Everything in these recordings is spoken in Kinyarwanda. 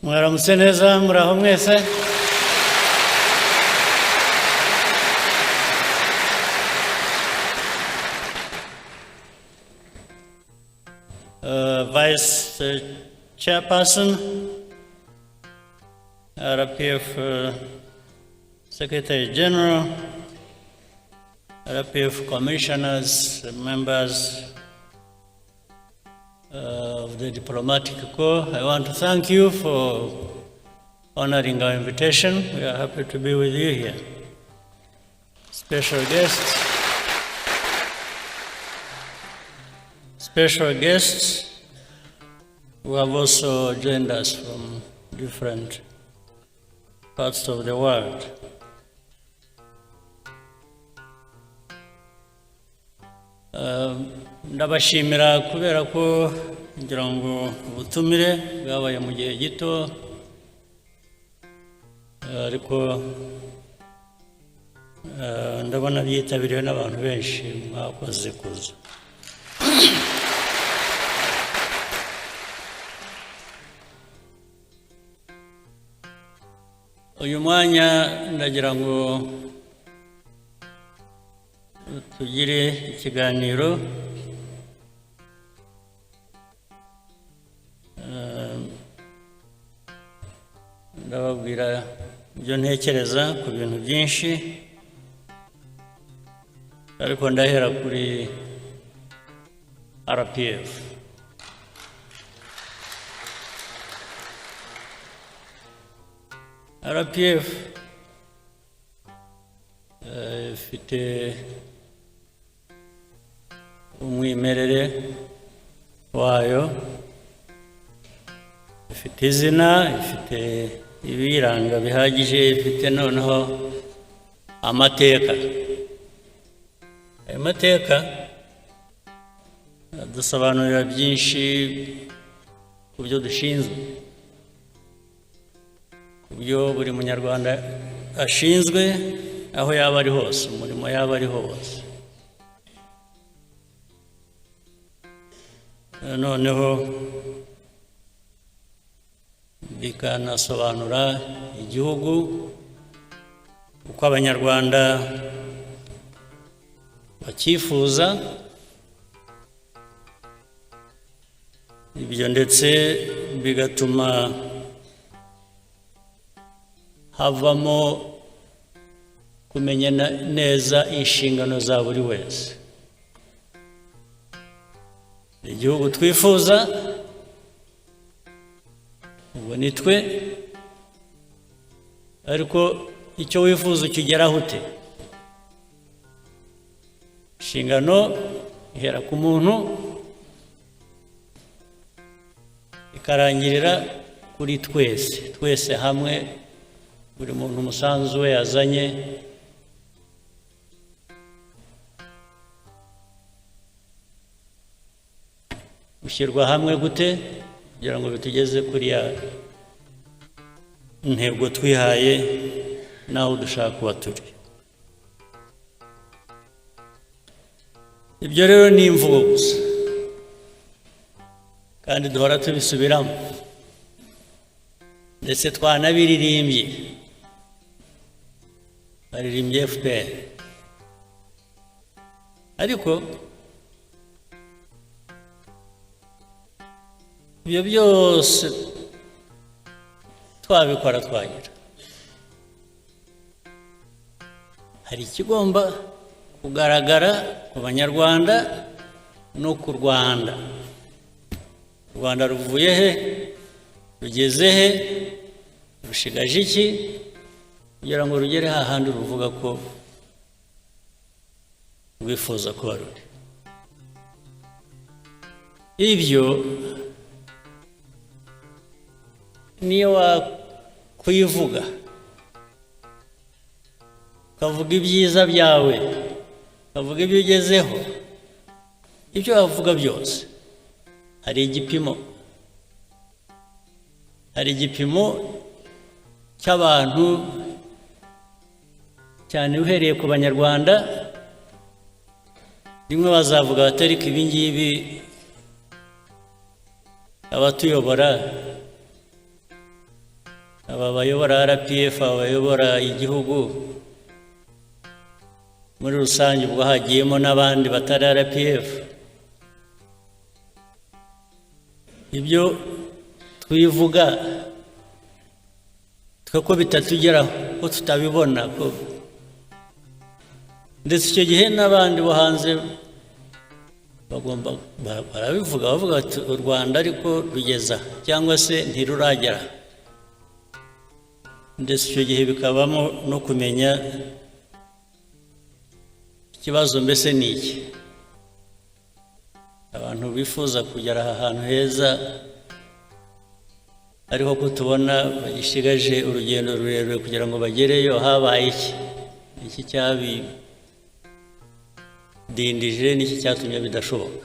Mwaramutse neza muraho mwese. Vice Chairperson, RPF Secretary General, RPF Commissioners, members of the Diplomatic Corps, I want to thank you for honoring our invitation. We are happy to be with you here. Special guests who have also joined us from different parts of the world. Ndabashimira kubera ko ngira ngo ubutumire bwabaye mu gihe gito, ariko ndabona byitabiriwe n'abantu benshi mwakoze kuza. Uyu mwanya ndagira ngo tugire ikiganiro ndababwira ibyo ntekereza ku bintu byinshi, ariko ndahera kuri RPF. RPF ifite umwimerere wayo, ifite izina, ifite ibiranga bihagije, ifite noneho amateka. Ayo mateka dusobanurira byinshi ku byo dushinzwe, ku byo buri munyarwanda ashinzwe aho yaba ari hose, umurimo yaba ari hose. Noneho bikanasobanura igihugu uko abanyarwanda bakifuza, ibyo ndetse bigatuma havamo kumenya neza inshingano za buri wese. Igihugu twifuza ubu ni twe, ariko icyo wifuza ukigeraho ute? Inshingano ihera ku muntu ikarangirira kuri twese hamwe, buri muntu umusanzu we yazanye ushyirwa hamwe gute kugira ngo bitugeze kuri ya ntego twihaye naho dushaka kuba turi. Ibyo rero ni imvugo gusa, kandi duhora tubisubiramo, ndetse twanabiririmbye, baririmbye FPR, ariko ibyo byose twabikora twagira, hari ikigomba kugaragara ku banyarwanda no ku Rwanda. U Rwanda ruvuye he, rugeze he, rushigaje iki kugira ngo rugere hahandi ruvuga ko rwifuza kuba ruri. Ibyo niyo wakwivuga ukavuga ibyiza byawe, ukavuga ibyo ugezeho, ibyo wavuga byose hari igipimo hari igipimo cy'abantu cyane uhereye ku banyarwanda rimwe bazavuga batari ko ibi ngibi abatuyobora aba bayobora RPF abayobora igihugu muri rusange ubwo hagiyemo n'abandi batari RPF ibyo twivuga twako bitatugeraho ko tutabibona ko ndetse icyo gihe n'abandi bo hanze bagomba barabivuga bavuga ati u Rwanda ariko rugeza cyangwa se ntiruragera ndetse icyo gihe bikabamo no kumenya ikibazo mbese ni iki abantu bifuza kugera ahantu heza ariho ko tubona bagishigaje urugendo rurerure kugira ngo bagereyo habaye iki cyabidindije n'iki cyatumye bidashoboka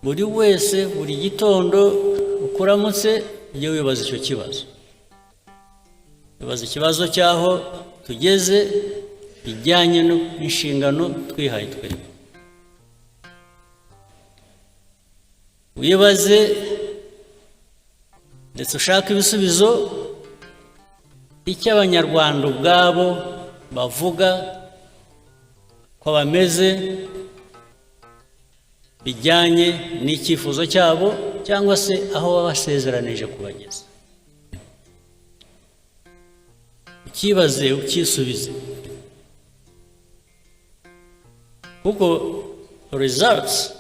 buri wese buri gitondo ukuramutse ujye wibaza icyo kibazo wibaza ikibazo cyaho tugeze bijyanye n'inshingano twihaye twebwe wibaze ndetse ushaka ibisubizo icyo abanyarwanda ubwabo bavuga ko bameze bijyanye n'icyifuzo cyabo cyangwa se aho babasezeranije kubageza ukibaze ukisubize kuko results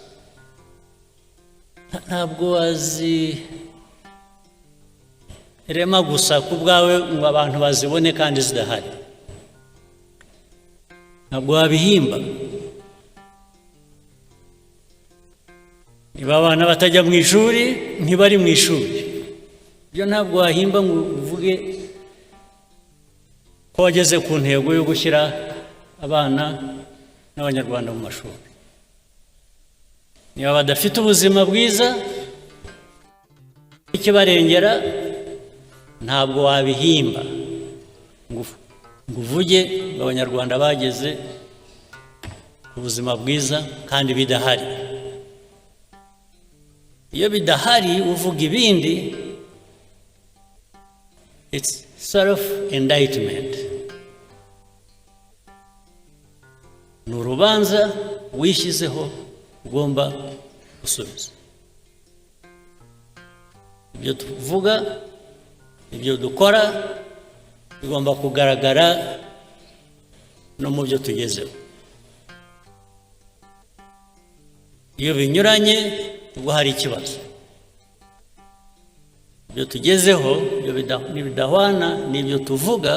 ntabwo wazirema gusa ku bwawe ngo abantu bazibone kandi zidahari ntabwo wabihimba niba abana batajya mu ishuri ntibari mu ishuri ibyo ntabwo wahimba ngo uvuge ko wageze ku ntego yo gushyira abana n'abanyarwanda mu mashuri niba badafite ubuzima bwiza ikibarengera ntabwo wabihimba ngo uvuge ngo abanyarwanda bageze ku buzima bwiza kandi bidahari iyo bidahari uvuga ibindi it's self indictment ni urubanza wishyizeho ugomba gusubiza ibyo tuvuga ibyo dukora bigomba kugaragara no mu byo tugezeho iyo binyuranye ubwo hari ikibazo ibyo tugezeho bidahwana n'ibyo tuvuga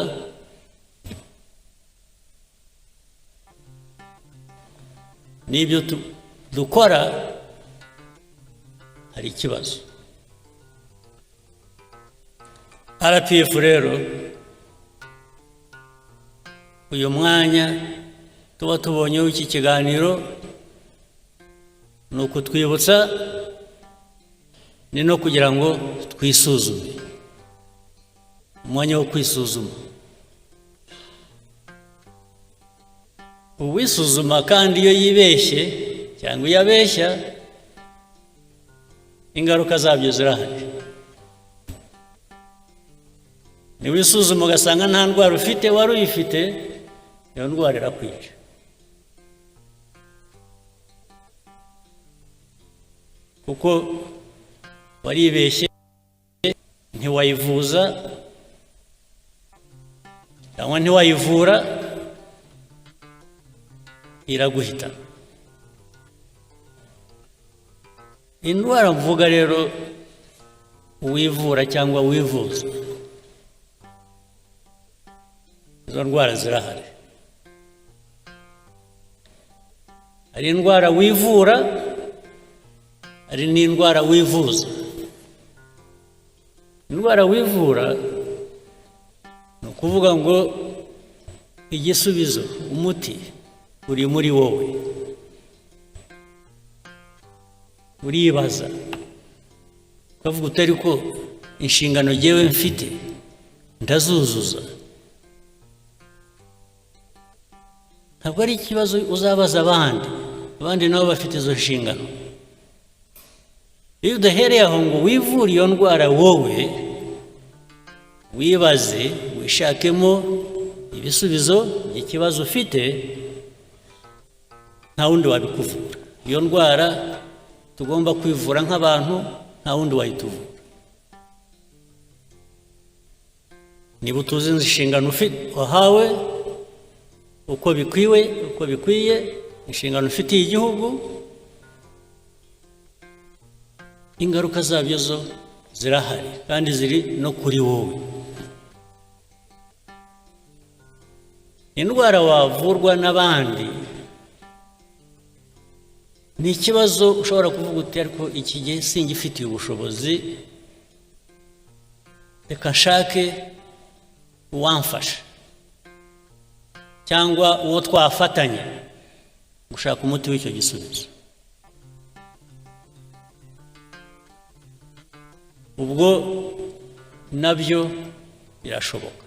n'ibyo dukora hari ikibazo RPF rero uyu mwanya tuba tubonyeho iki kiganiro ni ukutwibutsa ni no kugira ngo twisuzume umwanya wo kwisuzuma uwisuzuma kandi iyo yibeshye cyangwa iyo abeshya ingaruka zabyo zirahari niwisuzuma ugasanga nta ndwara ufite wari uyifite iyo ndwara irakwica kuko waribeshye ntiwayivuza cyangwa ntiwayivura iraguhita indwara mvuga rero uwivura cyangwa wivuza izo ndwara zirahari hari indwara wivura hari n'indwara wivuza indwara wivura ni ukuvuga ngo igisubizo umuti uri muri wowe uribaza bavuga utari ko inshingano jewe mfite ndazuzuza. Ntabwo ari ikibazo uzabaza abandi nabo bafite izo nshingano. Iyo udahereye aho ngo wivure iyo ndwara wowe, wibaze wishakemo ibisubizo by'ikibazo ufite, nta wundi wabikuvura. Iyo ndwara tugomba kwivura nk'abantu, nta wundi wayituvura. Niba utuzi inshingano wahawe uko bikwiye, inshingano ufitiye igihugu, ingaruka zabyo zo zirahari kandi ziri no kuri wowe. Indwara wavurwa n'abandi ni ikibazo ushobora kuvuga uti ariko iki gihe singifitiye ubushobozi, reka nshake uwamfasha cyangwa uwo twafatanya gushaka umuti w'icyo gisubizo. Ubwo nabyo birashoboka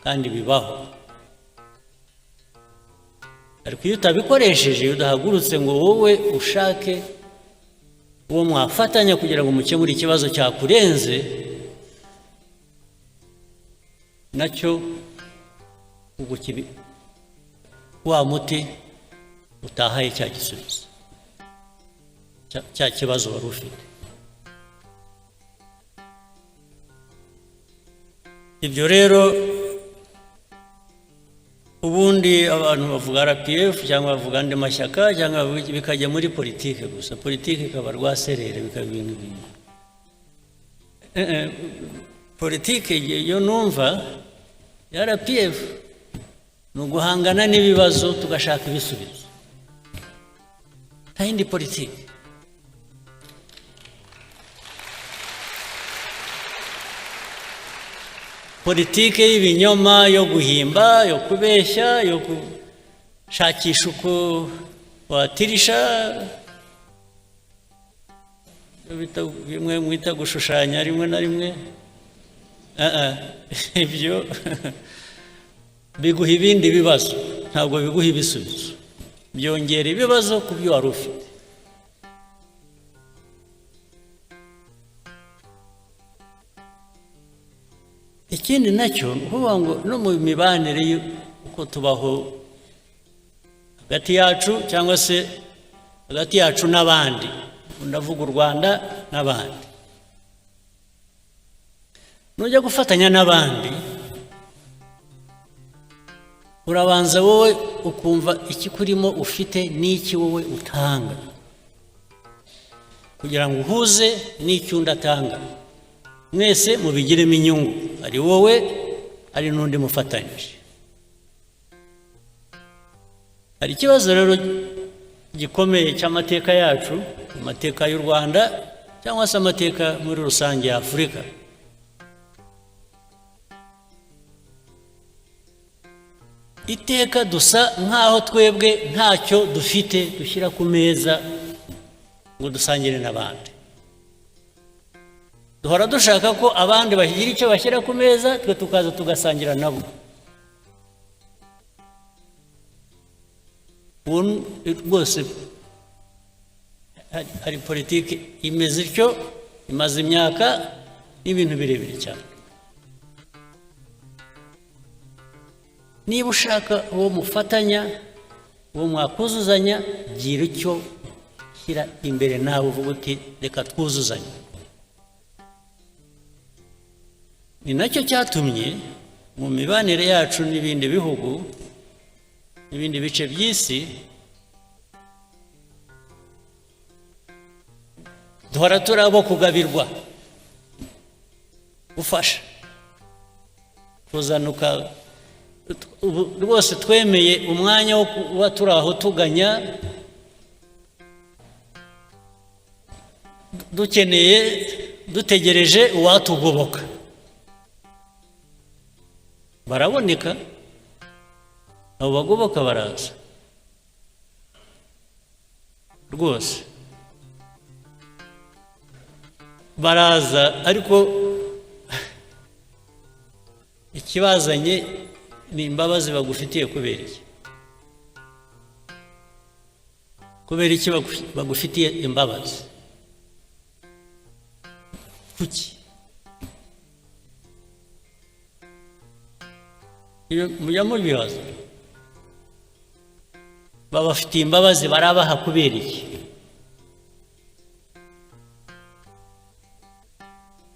kandi bibaho. Ariko iyo utabikoresheje, iyo udahagurutse ngo wowe ushake uwo mwafatanya kugira ngo mukemure ikibazo cyakurenze, nacyo ubwo wa muti utahaye cya gisubizo cya kibazo wari ufite. Ibyo rero ubundi abantu bavuga RPF cyangwa bavuga andi mashyaka cyangwa bikajya muri politike gusa. Politike ikaba rwaserere, bikaba ibintu bimwe. Politike yo numva ya RPF ni uguhangana n'ibibazo tugashaka ibisubizo, nta yindi politike. Politike y'ibinyoma, yo guhimba, yo kubeshya, yo gushakisha uko watirisha, bimwe mwita gushushanya rimwe na rimwe. Ibyo biguha ibindi bibazo, ntabwo biguha ibisubizo, byongera ibibazo ku byo wari ufite. Ikindi nacyo uvuga ngo no mu mibanire uko tubaho hagati yacu cyangwa se hagati yacu n'abandi, ndavuga u Rwanda n'abandi, nujya gufatanya n'abandi urabanza wowe ukumva ikikurimo ufite n'iki wowe utanga, kugira ngo uhuze n'icyo undi atanga, mwese mubigiremo inyungu, ari wowe ari n'undi mufatanyije. Hari ikibazo rero gikomeye cy'amateka yacu, amateka y'u Rwanda cyangwa se amateka muri rusange ya Afurika. Iteka dusa nk'aho twebwe ntacyo dufite dushyira ku meza ngo dusangire n'abandi. Duhora dushaka ko abandi bagira icyo bashyira ku meza, twe tukaza tugasangira nabo. Rwose hari politiki imeze ityo, imaze imyaka n'ibintu birebire cyane. Niba ushaka uwo mufatanya, uwo mwakuzuzanya, gira icyo shyira imbere nawe uvuga uti reka twuzuzanye. Ni nacyo cyatumye mu mibanire yacu n'ibindi bihugu n'ibindi bice by'isi duhora turi abo kugabirwa, gufasha, kuzanuka. Rwose twemeye umwanya wo kuba turi aho tuganya, dukeneye, dutegereje uwatugoboka. Baraboneka, abo bagoboka baraza rwose. baraza ariko ikibazanye ni imbabazi bagufitiye kubera iki? Kubera iki bagufitiye imbabazi? Kuki? Iyo mujya mubibaza, babafitiye imbabazi barabaha kubera iki?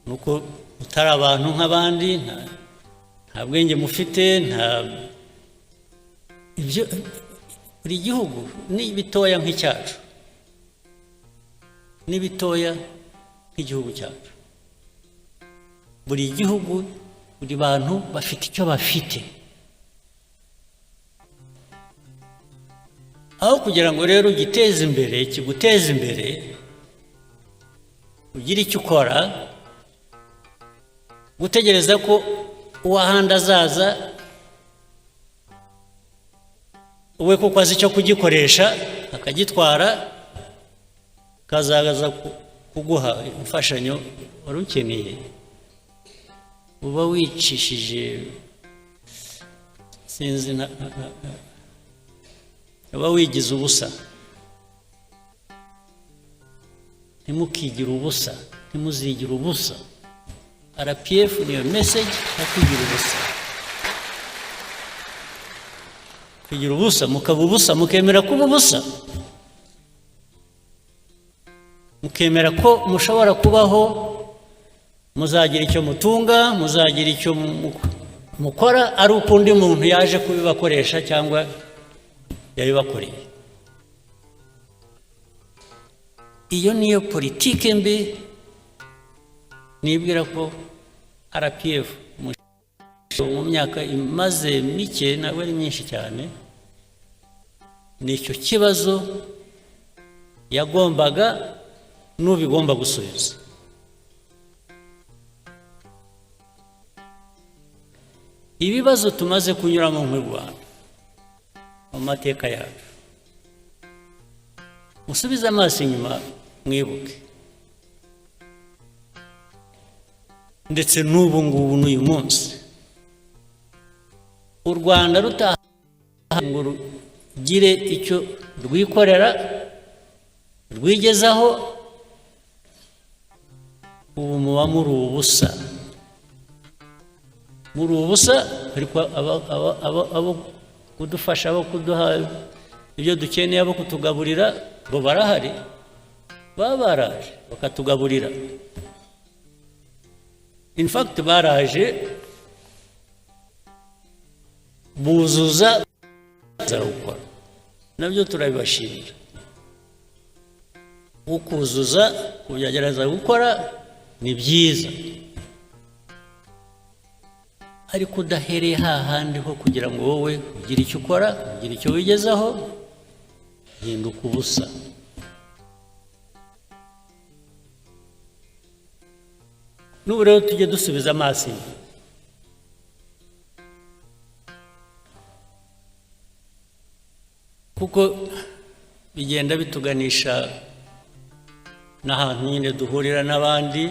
Nuko utari abantu nk'abandi, nta bwenge mufite, nta ibyo. Buri gihugu ni bitoya nk'icyacu, ni bitoya nk'igihugu cyacu. Buri gihugu, buri bantu bafite icyo bafite. Aho kugira ngo rero ugiteze imbere, kiguteze imbere, ugire icyo ukora, gutegereza ko uwahandi azaza we kuko azi icyo kugikoresha akagitwara, kazaza kuguha imfashanyo wari ukeneye, uba wicishije, sinzi, uba wigize ubusa. Ntimukigire ubusa, ntimuzigire ubusa. RPF niyo message yo kwigira ubusa. Kwigira ubusa, mukaba ubusa, mukemera kuba ubusa, mukemera ko mushobora kubaho, muzagira icyo mutunga, muzagira icyo mukora, ari uko undi muntu yaje kubibakoresha cyangwa yabibakoreye. Iyo niyo politike mbi nibwira ko RPF mu myaka imaze mike, ntabwo ari myinshi cyane, nicyo kibazo yagombaga n'ubigomba gusubiza. Ibibazo tumaze kunyuramo mu Rwanda mu mateka yacu, musubize amaso inyuma mwibuke, ndetse n'ubu ngubu n'uyu munsi u Rwanda rutaha ngo rugire icyo rwikorera rwigezaho, ubu muba muri ubusa, muri ubusa. Ariko abo kudufasha, abo kuduha ibyo dukeneye, abo kutugaburira, bo barahari, baba baraje bakatugaburira. In fact baraje buzuza gukora, nabyo turabibashimira. Ukuzuza, kugerageza gukora ni byiza, ariko udahereye hahandi ho kugira ngo wowe ugire icyo ukora, ugire icyo wigezaho, hinduka ubusa. N'ubu rero tujye dusubiza amaso inyuma, kuko bigenda bituganisha n'ahantu nyine duhurira n'abandi,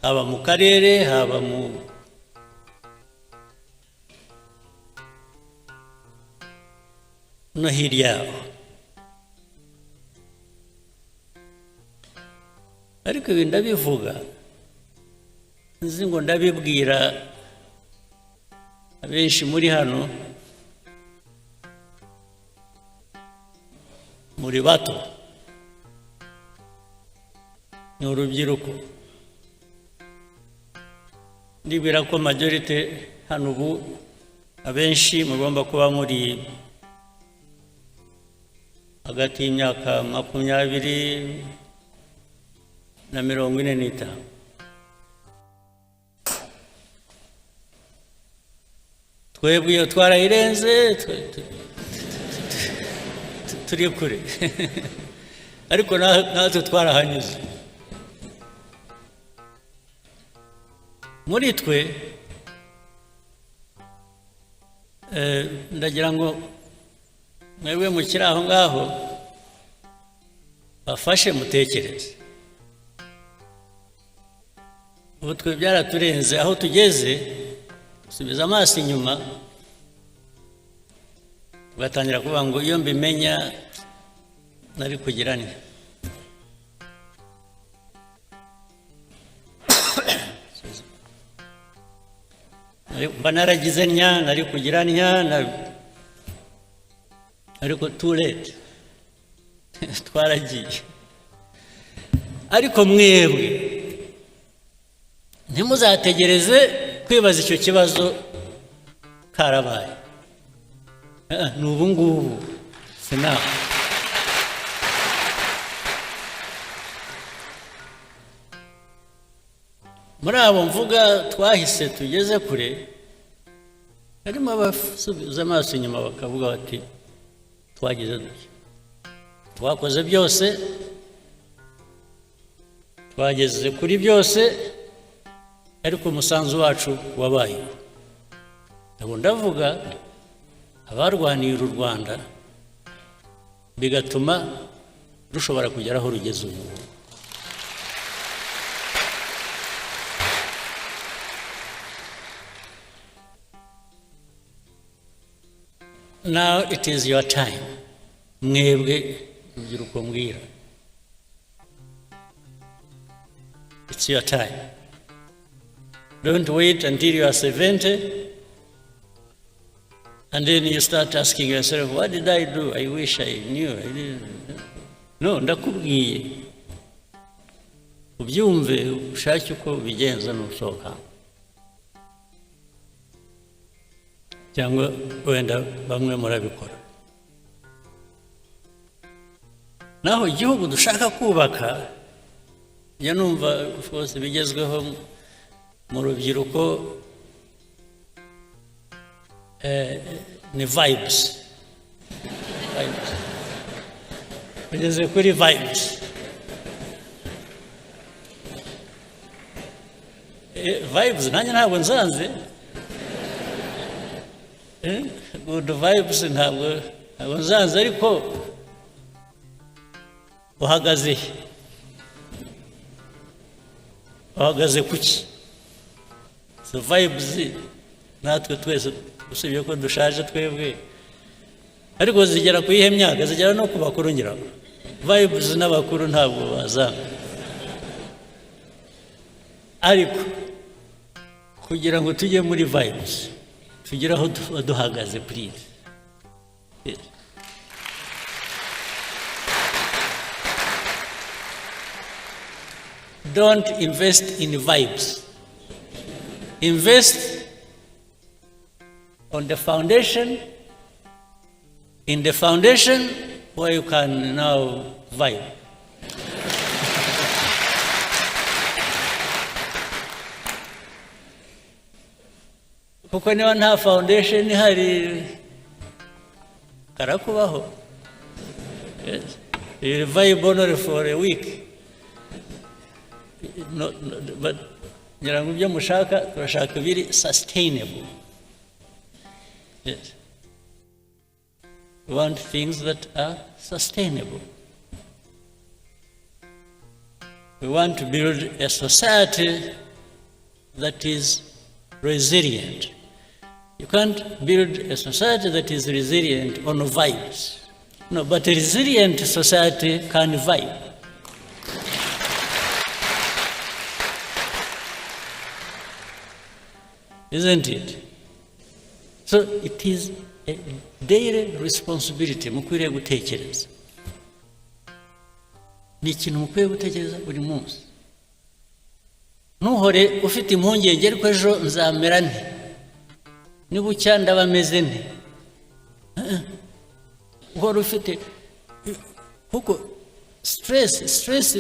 haba mu karere, haba no hirya yaho. Ariko ibi ndabivuga nzi ngo ndabibwira abenshi muri hano, muri bato, ni urubyiruko. Ndibwira ko majorite hano ubu abenshi mugomba kuba muri hagati y'imyaka 20 na 45. Twebwe iyo twarayirenze, turi kure. Ariko natwe twarahanyuze. Muri twe ndagira ngo mwebwe mukiri aho ngaho bafashe mutekereze, ubu twe byaraturenze aho tugeze subiza amaso inyuma batangira kuvuga ngo iyo mbimenya nari kugira nti mba naragize ntya nari kugira ntya ariko too late twaragiye ariko mwebwe ntimuzategereze kwibaza icyo kibazo karabaye ni ubu ngubu sinaho muri abo mvuga twahise tugeze kure harimo abasubiza amaso inyuma bakavuga bati twagize duke twakoze byose twageze kuri byose ariko umusanzu wacu wabaye ntabwo ndavuga abarwaniye u Rwanda bigatuma rushobora kugera aho rugeze ubu now it is your time mwebwe urubyiruko mbwira it's your time. Don't wait until you are 70 and then you start asking yourself, what did I do? I wish I knew. I didn't. No, ndakubwiye. Ubyumve ushake uko bigenza nusohoka. Cyangwa wenda bamwe murabikora. Naho igihugu dushaka kubaka ya numva of course bigezweho mu rubyiruko ni vibes bigeze kuri vibes vibes nanjye ntabwo nzanze good vibes ntabwo nzanze ariko uhagaze kuki so vibes natwe twese usibye ko dushaje twebwe ariko zigera ku ihe myaka zigera no ku bakuru ngira vibes n'abakuru ntabwo bazanga ariko kugira ngo tujye muri vibes tugira aho duhagaze please don't invest in vibes. Invest on the foundation, in the foundation where you can now vibe. Kuko niba nta foundation hari karakubaho. You vibe only for a week. No, but nyirango byo mushaka turashaka biri sustainable. Yes. We want things that are sustainable. We want to build a society that is resilient. You can't build a society that is resilient on vibes. No, but a resilient society can vibe. Isn't it? So it is a daily responsibility mukwiriye gutekereza. Ni ikintu mukwiye gutekereza buri munsi. Nuhore ufite impungenge ariko ejo nzamera nte. Nibucya ndabameze nte. Uhora ufite kuko stress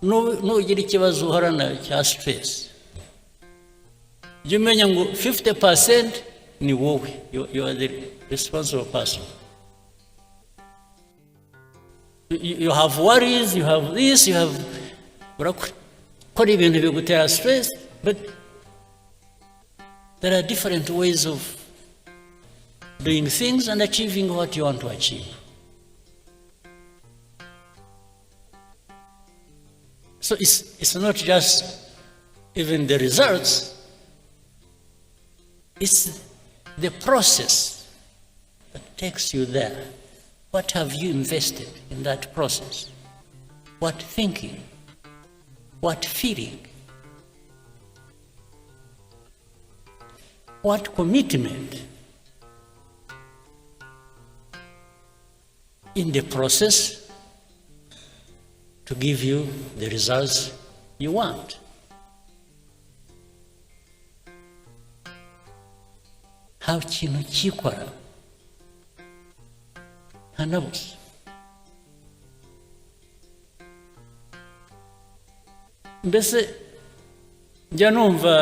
nugira ikibazo uhorana cya stress. You menya ngo 50% ni wowe. You are the responsible person. You have worries, you have this, you have urakora ibintu bigutera stress, but there are different ways of doing things and achieving what you want to achieve. So it's not just even the results, it's the process that takes you there. What have you invested in that process? What thinking? What feeling? What commitment in the process to give you the results you want? How kintu kikora hanabuze. Mbese njya numva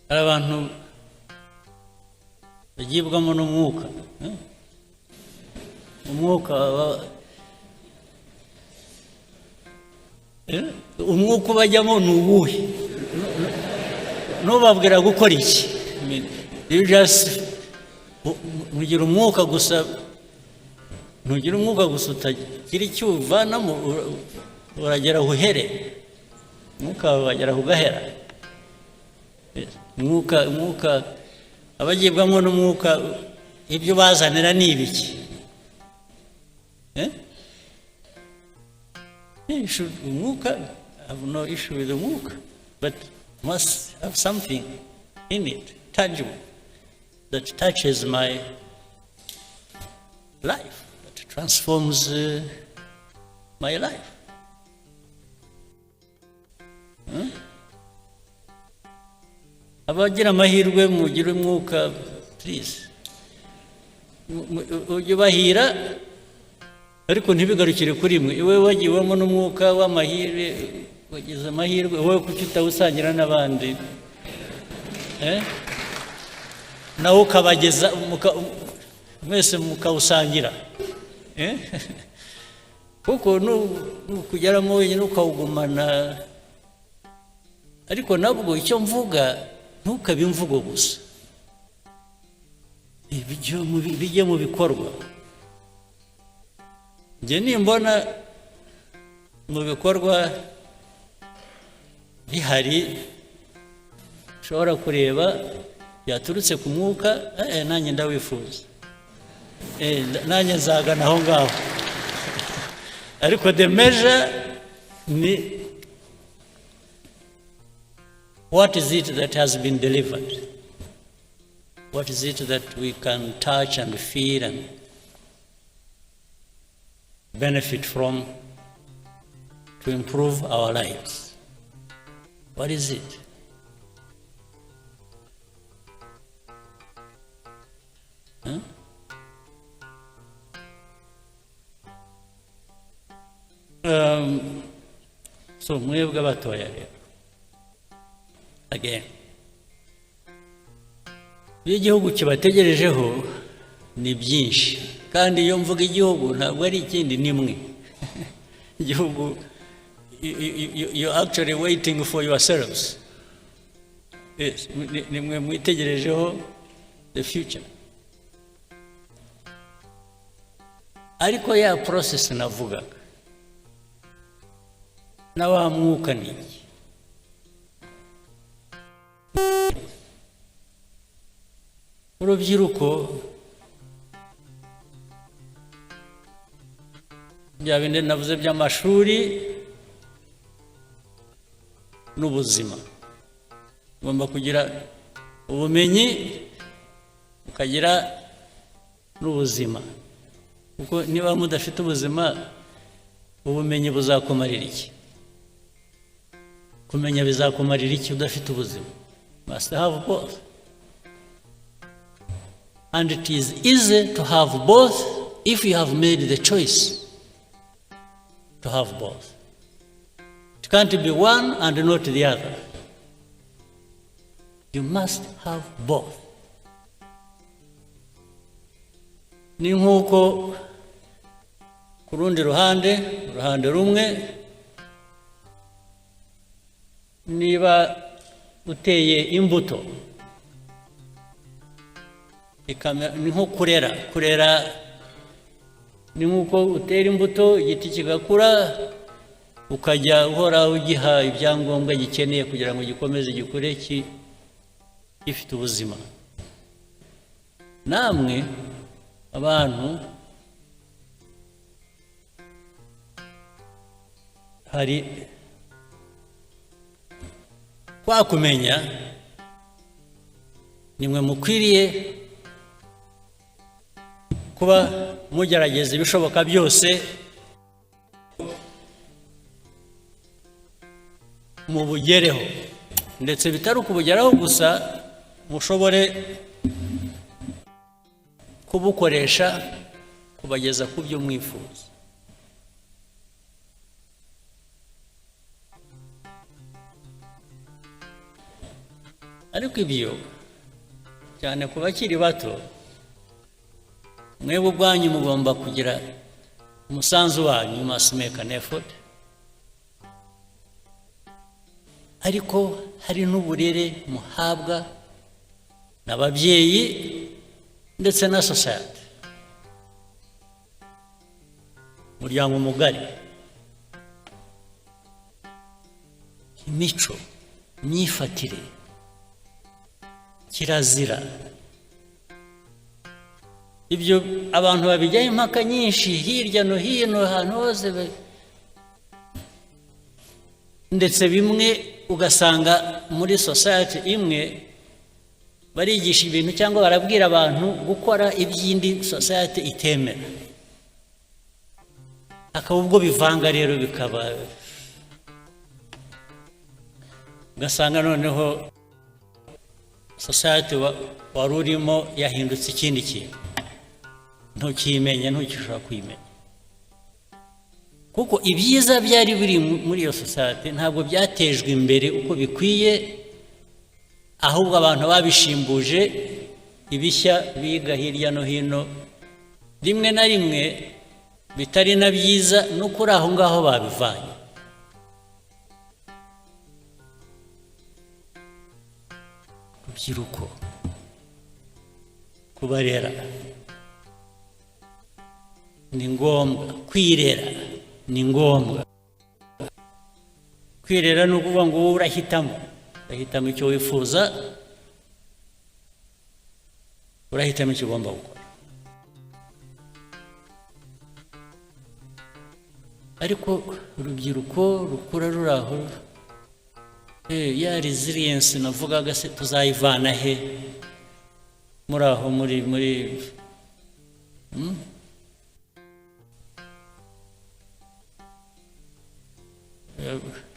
hari abantu bagibwamo n'umwuka, umwuka ubajyamo ni uwuhe? Ntubabwira gukora iki? You just ntugira umwuka gusa, ntugira umwuka gusa utagira icyo uvanamo, uragera aho uhere, umwuka wawe wagera aho ugahera. Umwuka abagibwamo n'umwuka ibyo bazanira ni ibiki? Umwuka, I have no issue with the umwuka, but must have something in it, tangible, that touches my life, that transforms my life. Abagira amahirwe mugire umwuka, please, ujye bahira, ariko ntibigarukire kuri mwe. Iwe wagiwemo n'umwuka w'amahirwe, wagize amahirwe, wowe kuki utawusangira n'abandi? Nawe ukabageza, mwese mukawusangira. Kuko nukugeramo wenyine ukawugumana. Ariko nabwo icyo mvuga, ntukabe imvugo gusa, bijye mu bikorwa. Njye nimbona mu bikorwa bihari ushobora kureba byaturutse ku mwuka, nanjye ndawifuza, nanjye nzagana aho ngaho. Ariko the measure ni what is it that has been delivered? What is it that we can touch and feel and benefit from to improve our lives? What is it? So mwebwe abatoya rero, again, iyo igihugu kibategerejeho ni byinshi, kandi iyo mvuga igihugu ntabwo ari ikindi, ni mwe. Igihugu, you're actually waiting for yourselves. Yes, ni mwe mwitegerejeho the future. Ariko ya process navugaga, na wa mwuka ni iki? Urubyiruko bya bindi navuze by'amashuri n'ubuzima, ugomba kugira ubumenyi ukagira n'ubuzima, kuko niba mudafite ubuzima, ubumenyi buzakumarira iki? Kumenya bizakumarira iki udafite ubuzima? Must have both. And it is easy to have both if you have made the choice to have both. It can't be one and not the other. You must have both. Ni nkuko ku rundi ruhande rumwe, niba uteye imbuto, ni nko kurera ni nkuko utera imbuto igiti kigakura ukajya uhora ugiha ibyangombwa gikeneye kugira ngo gikomeze gikure gifite ubuzima. Namwe abantu hari kwakumenya nimwe mukwiriye kuba mugerageza ibishoboka byose mubugereho, ndetse bitari ukubugeraho gusa mushobore kubukoresha kubageza ku byo mwifuza. Ariko ibyo cyane ku bakiri bato, mwebwe ubwanyu mugomba kugira umusanzu wanyu, you must make an effort. Ariko hari n'uburere muhabwa n'ababyeyi ndetse na society, umuryango mugari, imico, imyifatire, kirazira. Ibyo abantu babijyaho impaka nyinshi hirya no hino ahantu hose, ndetse bimwe ugasanga muri society imwe barigisha ibintu cyangwa barabwira abantu gukora iby'indi society itemera, akaba ubwo bivanga rero bikaba ugasanga noneho society wari urimo yahindutse ikindi kintu, ntukimenye, ntukishobora kwimenya, kuko ibyiza byari biri muri iyo society ntabwo byatejwe imbere uko bikwiye, ahubwo abantu babishimbuje ibishya biga hirya no hino, rimwe na rimwe bitari na byiza, no kuri aho ngaho babivanye. Urubyiruko kubarera ni ngombwa, kwirera ni ngombwa. Kwirera ni ukuvuga ngo wowe urahitamo icyo wifuza, urahitamo icyo ugomba gukora. Ariko urubyiruko rukura ruraho, ya resilience navugaga se tuzayivana he muri aho muri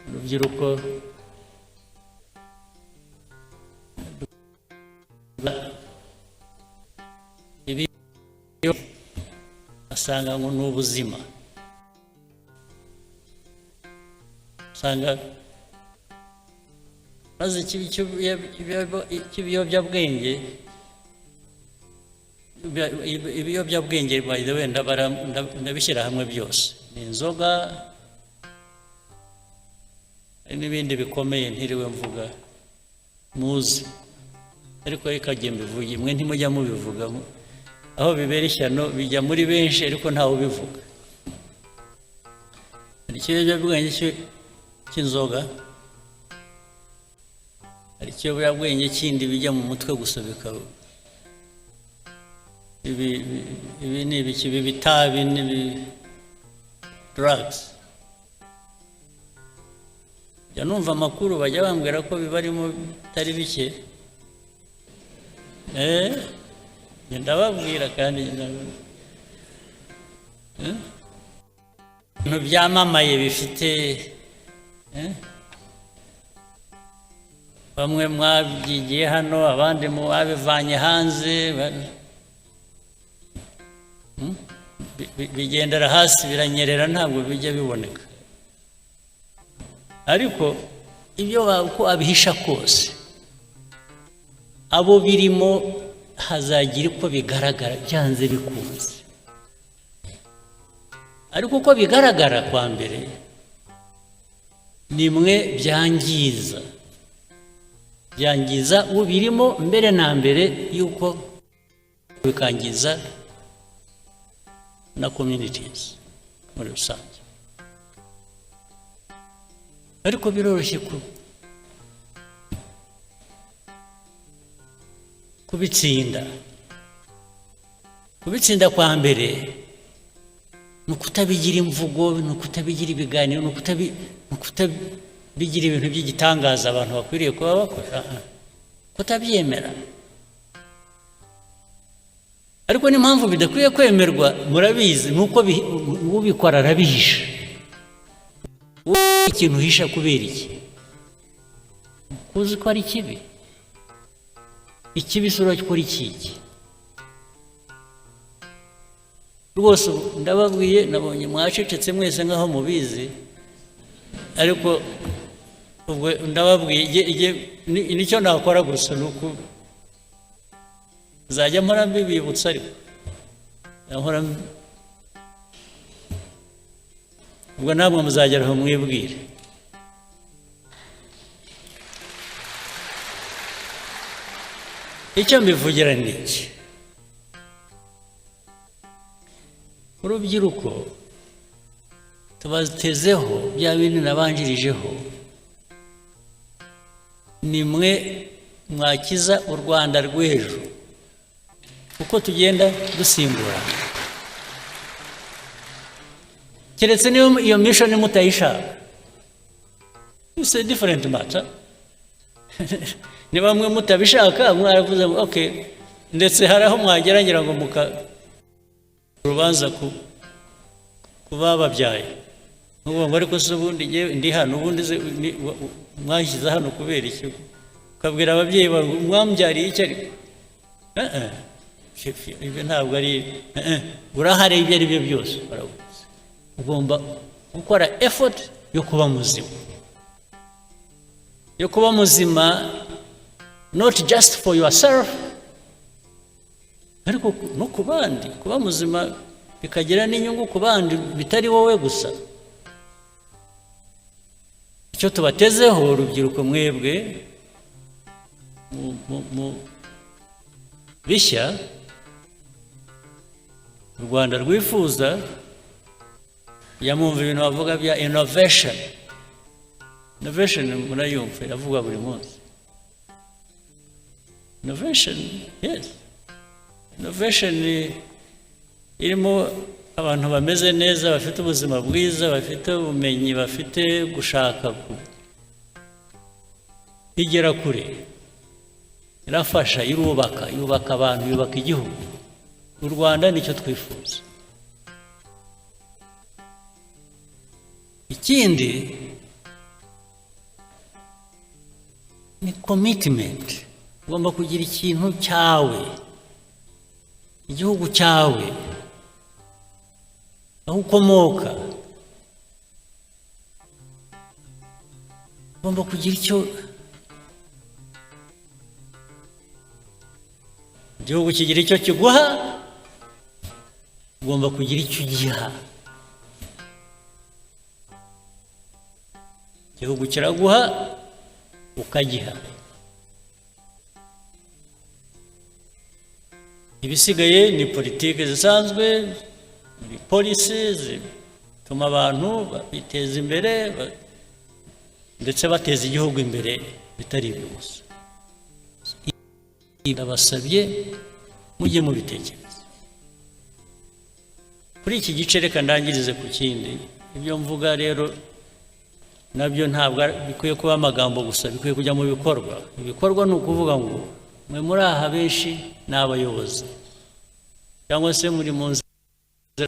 urubyiruko ibi asanga ngo ni ubuzima, usanga maze ibiyobyabwenge by the way ndabishyira hamwe byose, ni inzoga n'ibindi bikomeye ntiriwe mvuga muzi, ariko reka jye mbivuge, mwe ntimujya mubivuga, aho bibera ishyano bijya muri benshi ariko ntawe ubivuga. Hari ikiyobyabwenge cy'inzoga, hari ikiyobyabwenge kindi bijya mu mutwe gusa bikaba ibi ni ibiki, bitabi n'ibi drugs. Ya numva amakuru bajya bambwira ko bibarimo bitari bike, ndababwira kandi ibintu byamamaye bifite bamwe mwabyigiye hano, abandi mwabivanye hanze, bigendera hasi biranyerera, ntabwo bijya biboneka. Ariko ibyo uko abihisha kose, abo birimo hazagira uko bigaragara byanze bikunze. Ariko uko bigaragara kwa mbere nimwe byangiza ubirimo mbere na mbere yuko bikangiza na communities muri rusange. Ariko biroroshye kubitsinda kwa mbere nukutabigira imvugo, nukutabigira ibiganiro, nukutabigira ibintu by'igitangaza abantu bakwiriye kuba bakora, kutabyemera. Ariko n'impamvu bidakwiye kwemerwa murabizi, nuko ubikora arabihisha. Ikintu uhisha kubera iki? Kuzi ko ari kibi. Ikibi sura gikora iki? Rwose ndababwiye, nabonye mwacecetse mwese nkaho mubizi, ariko ubwo ndababwiye nicyo nakora gusa nuko zajya mpora mbibibutsa, ariko nkora ubwo namwe muzageraho mwibwire. Icyo mbivugira ni iki? Urubyiruko tubatezeho bya bintu nabanjirijeho, nimwe mwakiza u Rwanda rw'ejo uko tugenda dusimbura. Keretse niyo iyo mission mutayishaka, it's a different matter. Ni bamwe mutabishaka mwaravuze okay, ndetse haraho mwageragera ngo rubanza kubababyaye ngo ariko se ubundi ndi hano, ubundi mwashyize hano kubera iki? Ukabwira ababyeyi bawe mwambyariye iki? Ariko ibyo ntabwo ari urahare, ibyo ari byo byose baravuze. Ugomba gukora effort yo kuba muzima, not just for yourself, ariko no ku bandi. Kuba muzima bikagira n'inyungu ku bandi, bitari wowe gusa. Icyo tubatezeho urubyiruko mwebwe bishya u Rwanda rwifuza, yamumva ibintu bavuga bya innovation. Murayumva iravuga buri munsi. Yes, innovation irimo abantu bameze neza, bafite ubuzima bwiza, bafite ubumenyi, bafite gushaka igera kure, irafasha, yubaka abantu, yubaka igihugu. U Rwanda nicyo twifuza. Ikindi ni commitment. Ugomba kugira ikintu cyawe, igihugu cyawe, aho ukomoka. Ugomba kugira icyo igihugu kigira icyo kiguha, ugomba kugira icyo ugiha. Igihugu kiraguha ukagiha. Ibisigaye ni politiki zisanzwe, ni policies zituma abantu biteza imbere ndetse bateza igihugu imbere, bitari ibyo gusa. Ndabasabye mujye mubitekereza. Kuri iki gice reka ndangirize ku kindi. Ibyo mvuga rero nabyo ntabwo bikwiye kuba amagambo gusa, bikwiye kujya mu bikorwa. Ibikorwa ni ukuvuga ngo mwe muri aha benshi ni abayobozi cyangwa se muri mu nzira,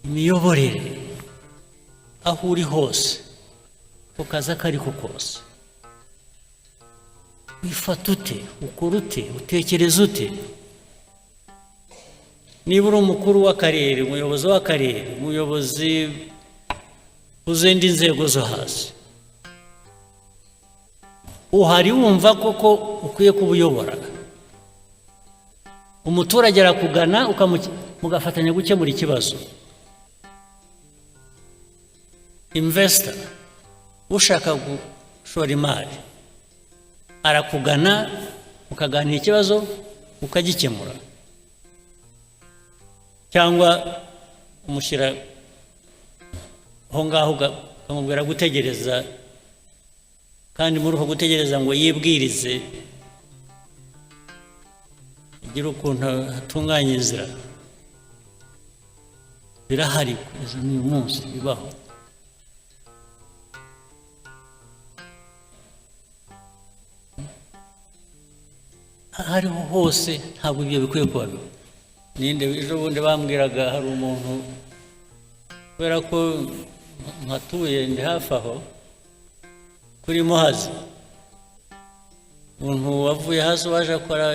imiyoborere aho uri hose, ku kazi ako ari ko kose, wifata ute, ukora ute, utekereza ute? Niba uri umukuru w'akarere, umuyobozi w'akarere, umuyobozi uzindi nzego zo hasi, uhari wumva koko ukwiye kubuyobora, umuturage arakugana mugafatanya gukemura ikibazo. Investor ushaka gushora imari arakugana, mukaganira ikibazo ukagikemura. cyangwa umushyira aho ngaho ukamubwira gutegereza, kandi muri uko gutegereza ngo yibwirize agire ukuntu atunganya inzira. Birahari kugeza n'uyu munsi bibaho. Hariho hose, ntabwo ibyo bikwiye kuba biba. Ninde ejo bundi bambwiraga, hari umuntu, kubera ko mpatuye ndi hafi aho kuri Muhazi, umuntu wavuye hasi waje akora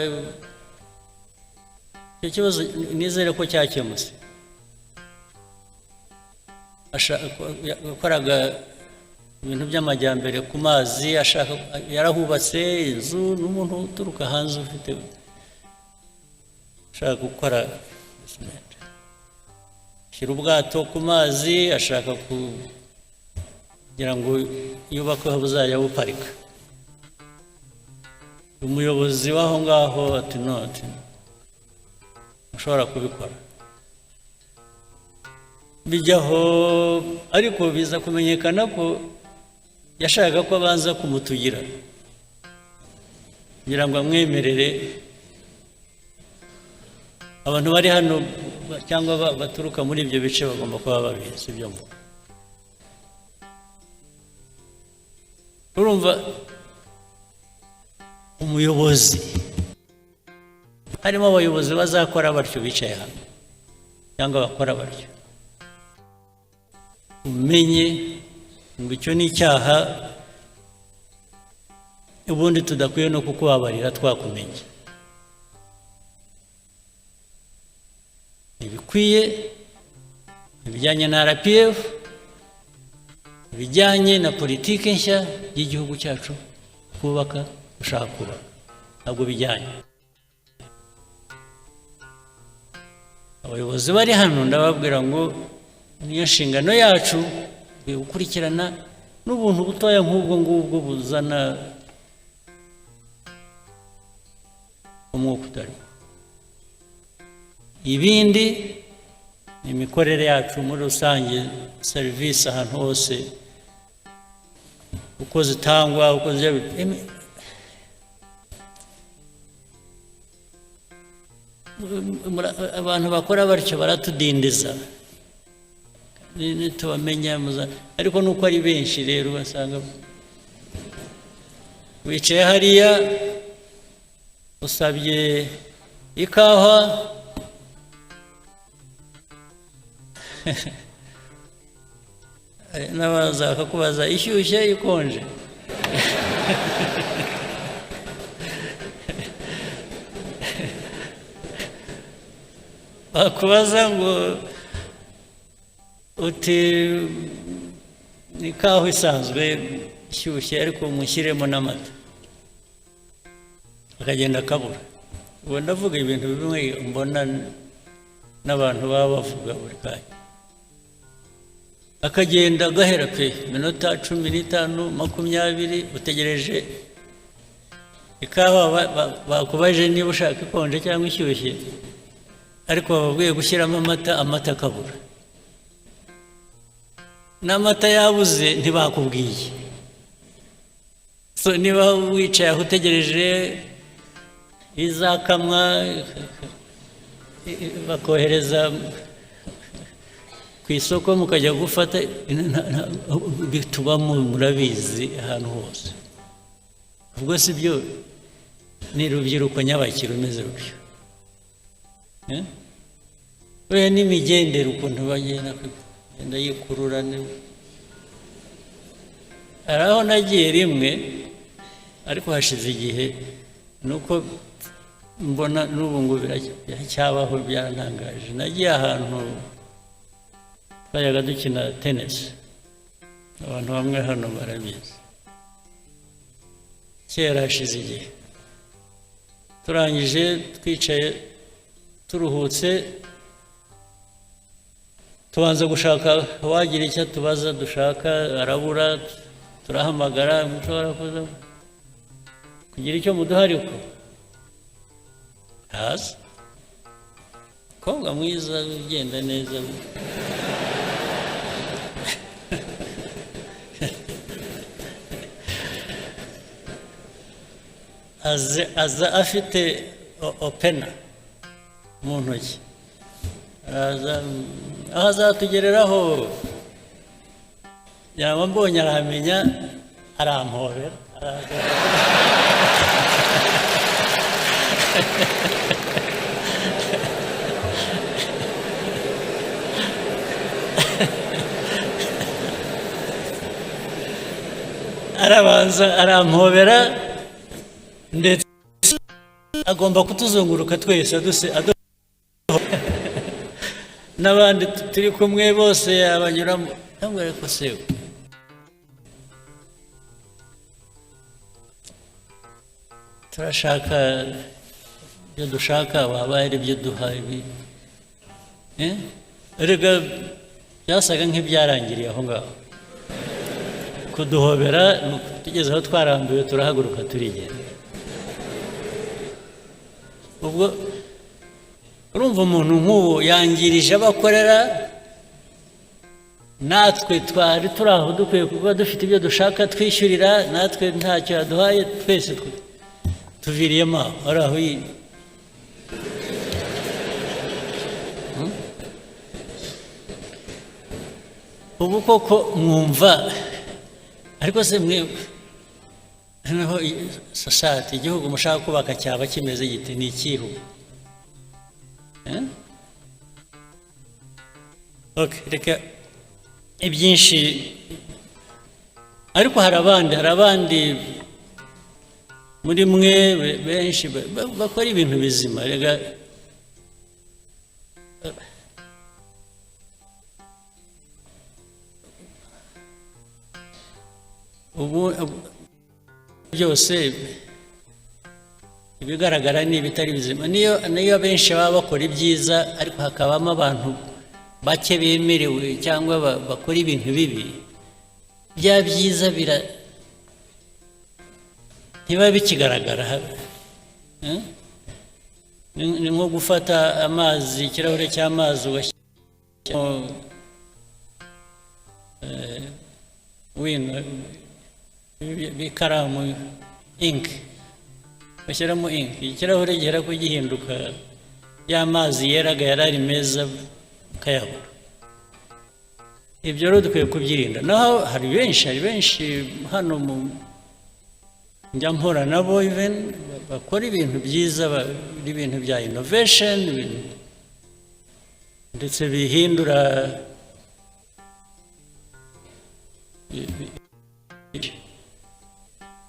icyo kibazo, nizere ko cyakemutse. Yakoraga ibintu by'amajyambere ku mazi, yarahubatse inzu n'umuntu uturuka hanze ufite ashaka gukora shyira ubwato ku mazi, ashaka kugira ngo yubakweho buzajya buparika. Umuyobozi w'aho ngaho ati no, ushobora kubikora. Bijyaho, ariko biza kumenyekana ko yashakaga ko abanza kumutugira kugira ngo amwemerere. Abantu bari hano cyangwa baturuka muri ibyo bice bagomba kuba babizi ibyo mvuga. Urumva, umuyobozi, harimo abayobozi bazakora batyo bicaye hano cyangwa bakora batyo. Umenye ngo icyo ni icyaha, ubundi tudakwiye no kukubabarira twakumenye. Ibikwiye ibijyanye na RPF, ibijyanye na politiki nshya y'igihugu cyacu kubaka, ushaka kubaka, ntabwo bijyanye. Abayobozi bari hano ndababwira ngo niyo nshingano yacu gukurikirana n'ubuntu butoya nk'ubwo ngubwo buzana umwuka utari. Ibindi ni imikorere yacu muri rusange, serivisi ahantu hose uko zitangwa, uko abantu bakora batyo baratudindiza ntitubamenya, ariko nuko ari benshi rero basanga wicaye hariya usabye ikawa n'abaza bakakubaza ishyushye ikonje. Bakubaza ngo uti ni ikawa isanzwe ishyushye ariko mushyiremo n'amata, akagenda akabura. Ubu ndavuga ibintu bimwe mbona n'abantu baba bavuga buri kanya, akagenda agahera pe minota 15 20 utegereje ikawa. Bakubaje niba ushaka ikonje cyangwa ishyushye, ariko bababwiye gushyiramo amata akabura. N'amata yabuze ntibakubwiye. So niba wicaye aho utegereje izakamwa, bakohereza ku isoko mukajya gufata, bitubamo murabizi ahantu hose. Ubwo si byo ni rubyiruko nyabakiri umeze rutyo. Oya n'imigendere ukuntu bagenda yikurura. Hari aho nagiye rimwe, ariko hashize igihe, nuko mbona n'ubu ngo biracyabaho, byarantangaje. Nagiye ahantu twajyaga dukina tennis, abantu bamwe hano barabizi, kera hashize igihe. Turangije twicaye turuhutse, tubanza gushaka wagira icyo tubaza dushaka, arabura. Turahamagara, mushobora kuza kugira icyo muduha, ariko hasi Konga mwiza ugenda neza. Aza afite opena mu ntoki. Azatugereraho. Yaba mbonye arahamenya arampobera. Arabanza arampobera ndetse agomba kutuzunguruka twese n'abandi turi kumwe bose yabanyuramo. Ntabwo ariko se turashaka ibyo dushaka waba ari ibyo duha ibi erega byasaga nk'ibyarangiriye aho ngaho kuduhobera tugeze aho twarambiwe turahaguruka turigenda. Ubwo urumva umuntu nk'ubu yangirije abakorera, natwe twari turi aho dukwiye kuba dufite ibyo dushaka twishyurira, natwe ntacyo yaduhaye, twese tuviriyemo aho ari aho ubu koko mwumva ariko se mwe noneho society igihugu mushaka kubaka cyaba kimeze gite? Ni ikihu? Okay, reka ibyinshi ariko hari abandi muri mwe benshi bakora ibintu bizima. Rega ubu byose ibigaragara ni ibitari bizima. Niyo benshi baba bakora ibyiza ariko hakabamo abantu bake bemerewe cyangwa bakora ibintu bibi, bya byiza ntiba bikigaragara. Ni nko gufata amazi, ikirahure cy'amazi ugashyiramo bikaramu ink, bashyiramo ink, ikirahure gihera kugihinduka y'amazi yeraga yarari meza ukayabura. Ibyo rero dukwiye kubyirinda. Naho hari benshi hano njya mpora nabo even bakora ibintu byiza, ibintu bya innovation, ndetse bihindura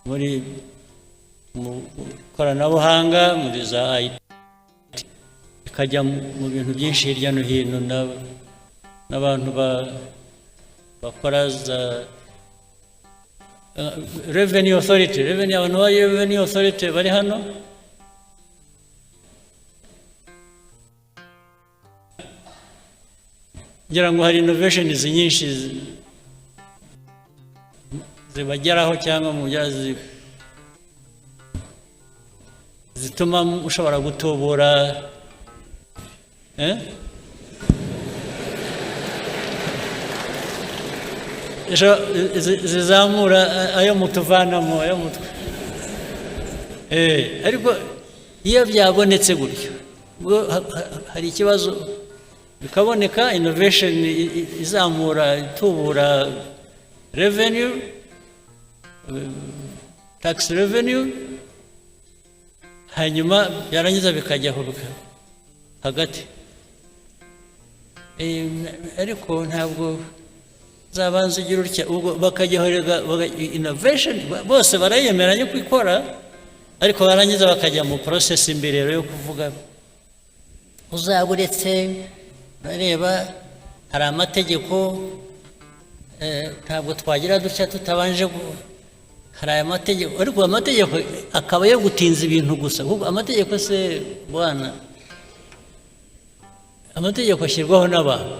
muri koranabuhanga, muri za IT, ikajya mu bintu byinshi hirya no hino. N'abantu bakora za revenue authority, abantu ba revenue authority bari hano, ngira ngo hari innovations nyinshi zibageraho cyangwa mu byazi zituma ushobora gutobora zizamura ayo mutuvanamo ayo mutwe. Ariko iyo byabonetse gutyo hari ikibazo bikaboneka, innovation izamura itubura revenue, tax revenue, hanyuma byarangiza bikajyaho hagati. Ariko ntabwo zabanza ugira utya ubwo bakajyaho innovation bose barayemeranya kwikora, ariko barangiza bakajya mu process imbere yo kuvuga uzaburetse bareba hari amategeko, ntabwo twagira dutya tutabanje hari aya mategeko, ariko amategeko akaba yo gutinza ibintu gusa. Amategeko se bwana, amategeko ashyirwaho n'abantu,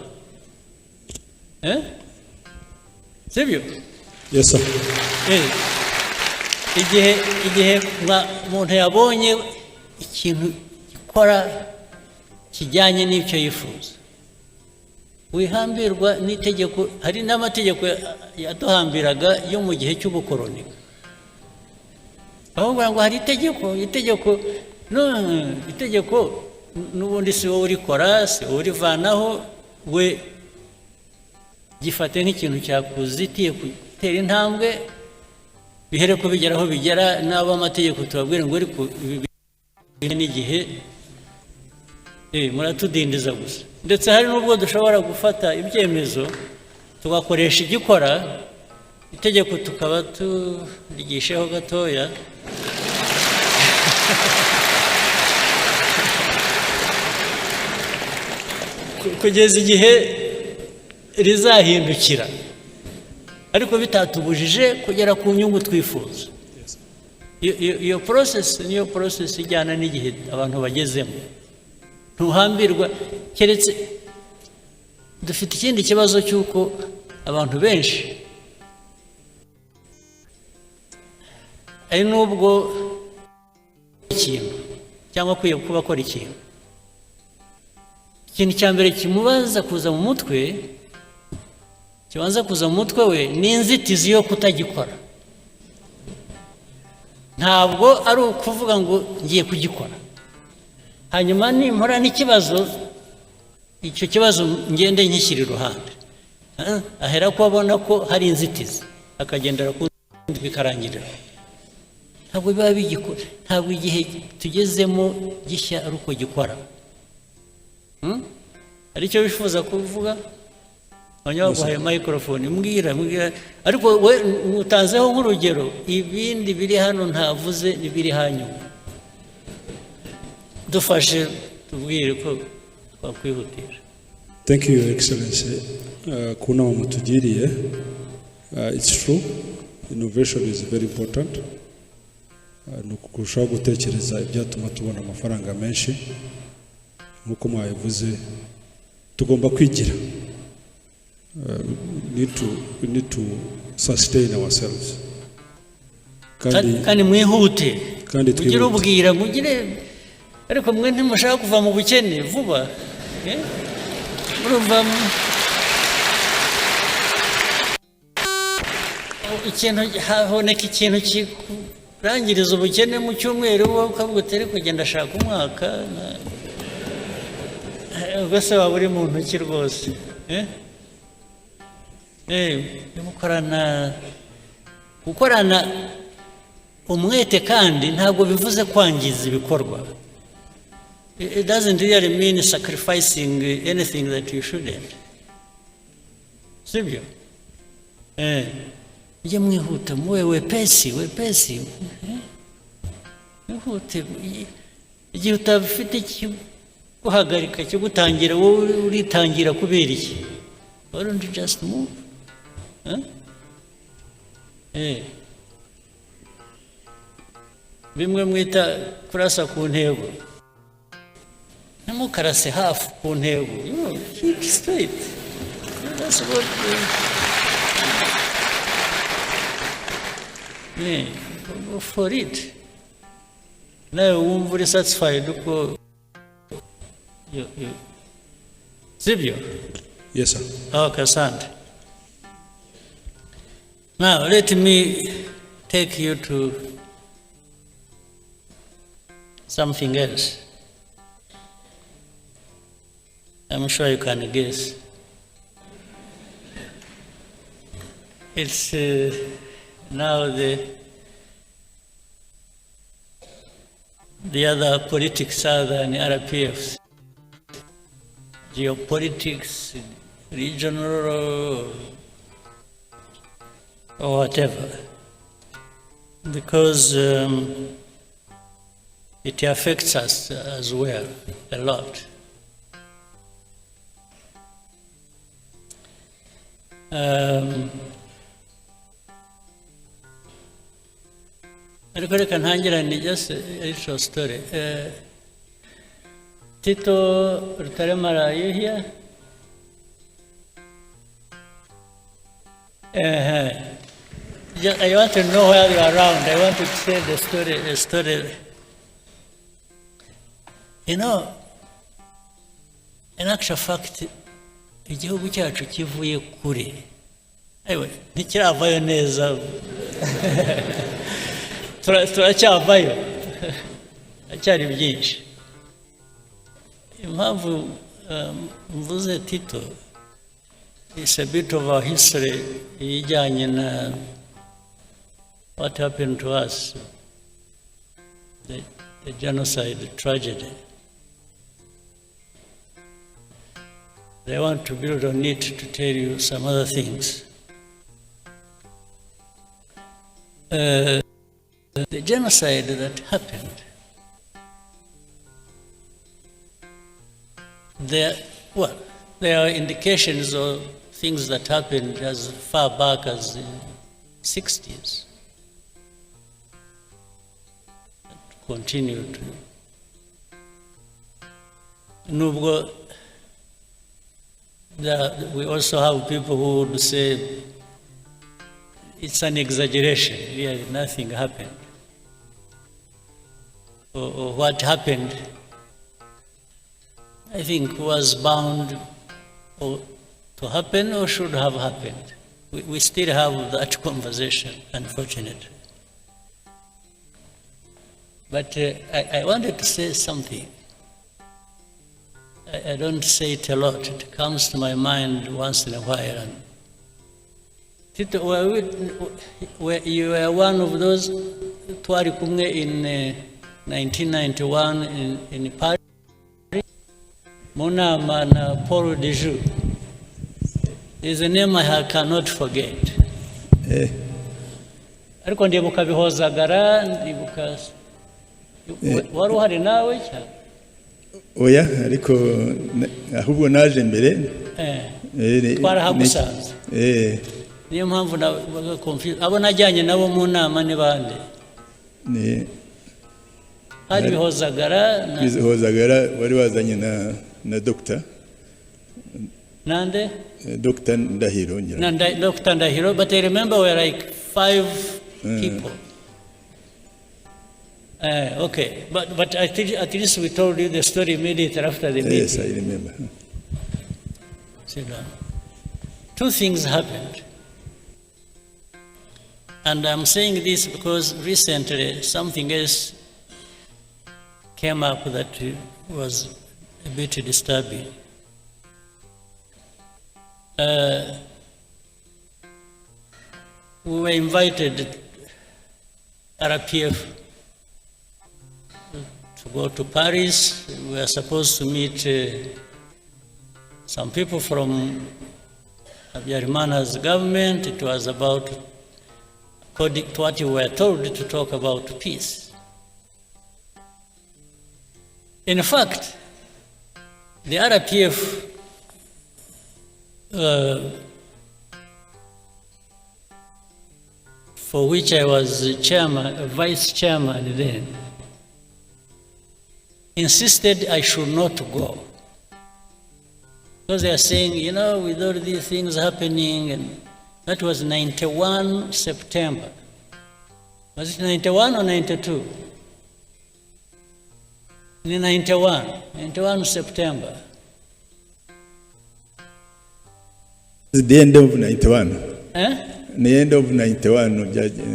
sibyo? Yes sir. Igihe umuntu yabonye ikintu gikora kijyanye n'icyo yifuza. Wihambirwa n'itegeko, hari n'amategeko yaduhambiraga yo mu gihe cy'ubukoroni. Ahubwo ngo hari itegeko n'ubundi si wowe urikora, si wowe urivanaho, we gifate nk'ikintu cyakuzitiye gutera intambwe, bihere ko bigeraho bigera, n'abo amategeko tubabwira ngo ariko ibi n'igihe muratudindiza gusa. Ndetse hari n'ubwo dushobora gufata ibyemezo tugakoresha igikora, itegeko tukaba turigisheho gatoya kugeza igihe rizahindukira, ariko bitatubujije kugera ku nyungu twifuza. Iyo process niyo process ijyana n'igihe abantu bagezemo. Ntuhambirwa, keretse dufite ikindi kibazo cy'uko abantu benshi ari n'ubwo ikintu cyangwa akwiye kuba akora ikintu cya mbere kimubanza kuza mu mutwe, kibanza kuza mu mutwe we ni inzitizi yo kutagikora. Ntabwo ari ukuvuga ngo ngiye kugikora, hanyuma nimpora n'ikibazo, icyo kibazo ngende nkishyira iruhande. Ahera ko abona ko hari inzitizi, akagendera ku nzitizi bikarangirira. Ntabwo biba bigikora, ntabwo igihe tugezemo gishya ari uko gikora. Hari icyo wifuza kuvuga? Abanyabaguhaye microphone, mbwira. Ariko we utanzeho nk'urugero, ibindi biri hano ntavuze n'ibiri hanyuma. Dufashe tubwire ko twakwihutisha. Thank you, Your Excellency. Kuna mutugiriye. It's true. Innovation is very important. Nukurushaho gutekereza ibyatuma tubona amafaranga menshi. Nkuko mwabivuze, tugomba kwigira. We need to sustain ourselves. Kandi mwihute. Mugire ubwira, mugire, ariko mwe ntimushaka kuva mu bukene vuba. Murumva ikintu, haboneka ikintu kikurangiriza ubukene mu cyumweru, ukavuga utere kugenda ashaka umwaka, ubwose waba uri mu ntoki rwose. Gukorana umwete kandi ntabwo bivuze kwangiza ibikorwa. It doesn't really mean sacrificing anything that you shouldn't. Sibyo? Ujye mwihuta, muwe wepesi. Mwihute. Igihe utabifite guhagarika cyo gutangira, wowe uritangira kubera iki? Why don't you just move? Bimwe mwita kurasa ku ntego. Ntimukarase hafi ku ntego. Keep straight. That's what go for it. Nawe wumva uri satisfied uko sibyo? Yes, sir. Okay, asante. Now, let me take you to something else. I'm sure you can guess. It's now the other politics other than RPFs. Geopolitics, regional, or whatever, because it affects us as well a lot. Reka ntangirane just a short story. Tito Rutaremara, are you here? I want to know where you are around. I want to tell the story. You know, in actual fact, igihugu cyacu kivuye kure. Ewe, ntikiravayo neza. Turacyavayo. Acyari byinshi. Impamvu mvuze Tito, it's a bit of our history ijyanye na what happened to us, the genocide, the tragedy. I want to build on it to tell you some other things. The genocide that happened, there are indications of things that happened as far back as the 60s. That continued. Nubwo, we also have people who would say it's an exaggeration, really nothing happened. Or what happened, I think, was bound to happen or should have happened. We still have that conversation, unfortunately. But I wanted to say something. I don't say it a lot. It comes to my mind once in a while. And Tito, you were one of those twari kumwe in 1991 in Paris. Monama na Paul Dejoux. Is a name I cannot forget. Ariko ndibuka bihozagara, ndibuka wari uhari nawe cyane. Oya, ariko ahubwo naje mbere. Twarahagusanze. Niyo mpamvu nabaga confused. Abo najyanye nabo mu nama ni bande? Hari bihozagara wari wazanye na doctor. Nande? Dr. Ndahiro. Dr. Ndahiro, but I remember we were like 5 people. Okay, but at least we told you the story immediately after the meeting. Yes, I remember. Sit down. 2 things happened. And I'm saying this because recently something else came up that was a bit disturbing. We were invited, RPF, to go to Paris. We were supposed to meet some people from Habyarimana's government. It was about, according to what we were told, to talk about peace. In fact, the RPF for which I was chairman, vice chairman then, insisted I should not go. Because they are saying, you know, with all these things happening, and that was 91 September. Was it 91 or 92? In 91 September. The end of 91. Eh? The end of 91.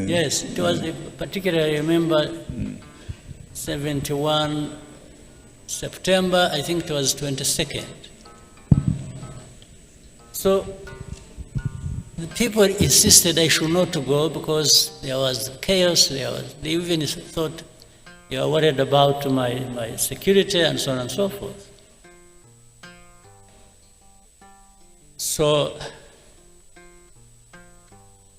Yes, it was particularly, I remember, 71 September, I think it was 22nd. So the people insisted I should not go because there was chaos, they even thought they were worried about my security and so on and so forth. So,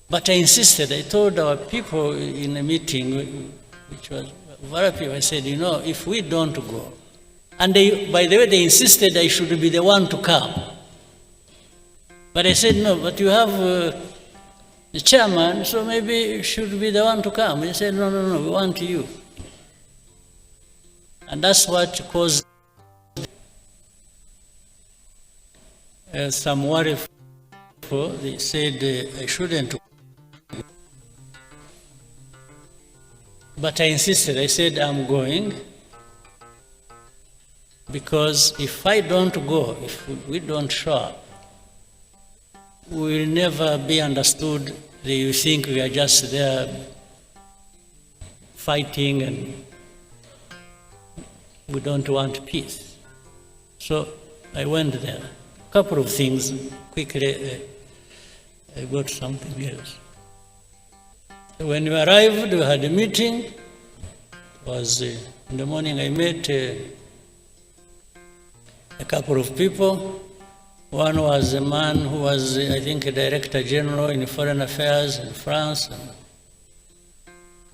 but I insisted, I told our people in a meeting, which was very people, I said, you know, if we don't go, and they, by the way, they insisted I should be the one to come. But I said, no, but you have the chairman, so maybe you should be the one to come. They said, no, we want you. And that's what caused some worry. They said I shouldn't. But I insisted. I said, I'm going. Because if I don't go, if we don't show up, we will never be understood. They think we are just there fighting and we don't want peace. So I went there. A couple of things, quickly I got something else. When we arrived, we had a meeting. It was in the morning. I met a couple of people. One was a man who was, I think, a Director General in Foreign Affairs in France.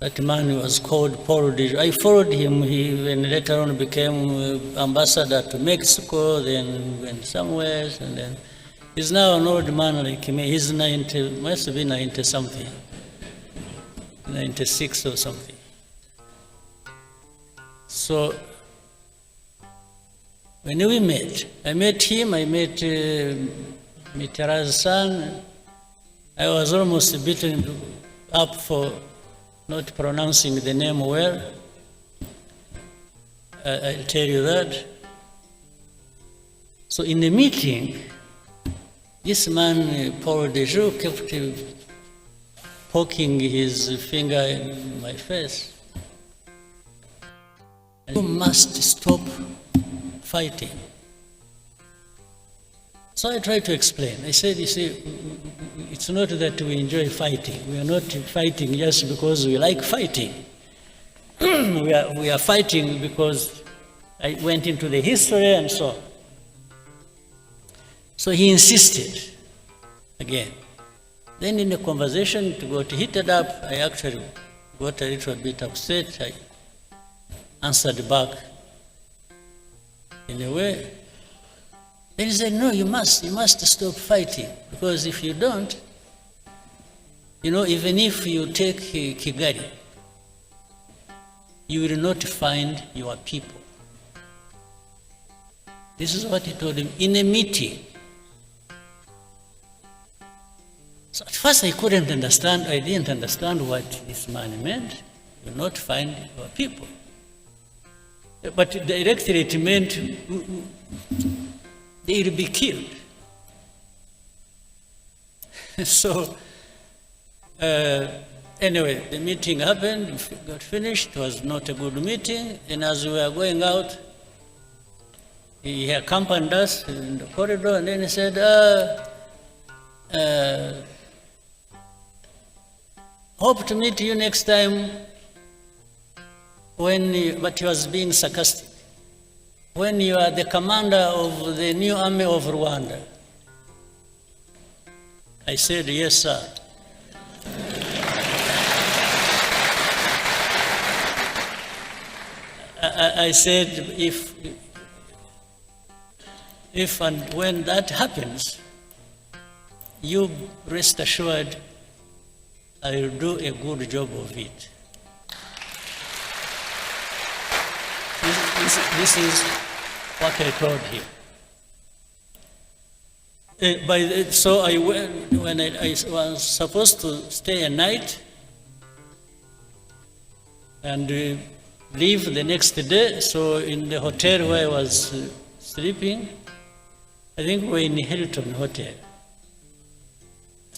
That man was called Paul de. I followed him. He even later on became ambassador to Mexico, then went somewhere, and then he's now an old man like me. He's 90, must be 90 something, 96 or something. So when we met, I met him, I met Mitterrand's son. I was almost beaten up for not pronouncing the name well. I'll tell you that. So in the meeting, this man, Paul Dejoux, kept poking his finger in my face. You must stop fighting. So I tried to explain. I said, you see, it's not that we enjoy fighting. We are not fighting just because we like fighting. we are fighting because I went into the history and so on. So he insisted again. Then in the conversation, it got heated up. I actually got a little bit upset. I answered back in a way. Then he said, no, you must stop fighting, because if you don't, even if you take Kigali, you will not find your people. This is what he told him in a meeting. So at first I couldn't understand, I didn't understand what this man meant. You will not find your people. But directly it meant they will be killed. So, anyway, the meeting happened, got finished. It was not a good meeting. And as we were going out, he accompanied us in the corridor, and then he said, hope to meet you next time but he was being sarcastic. When you are the commander of the new army of Rwanda. I said, yes, sir. I said, if and when that happens, you rest assured I will do a good job of it. This is what I told him. So I went, when I was supposed to stay a night and leave the next day. So in the hotel where I was sleeping, I think we were in Hilton Hotel.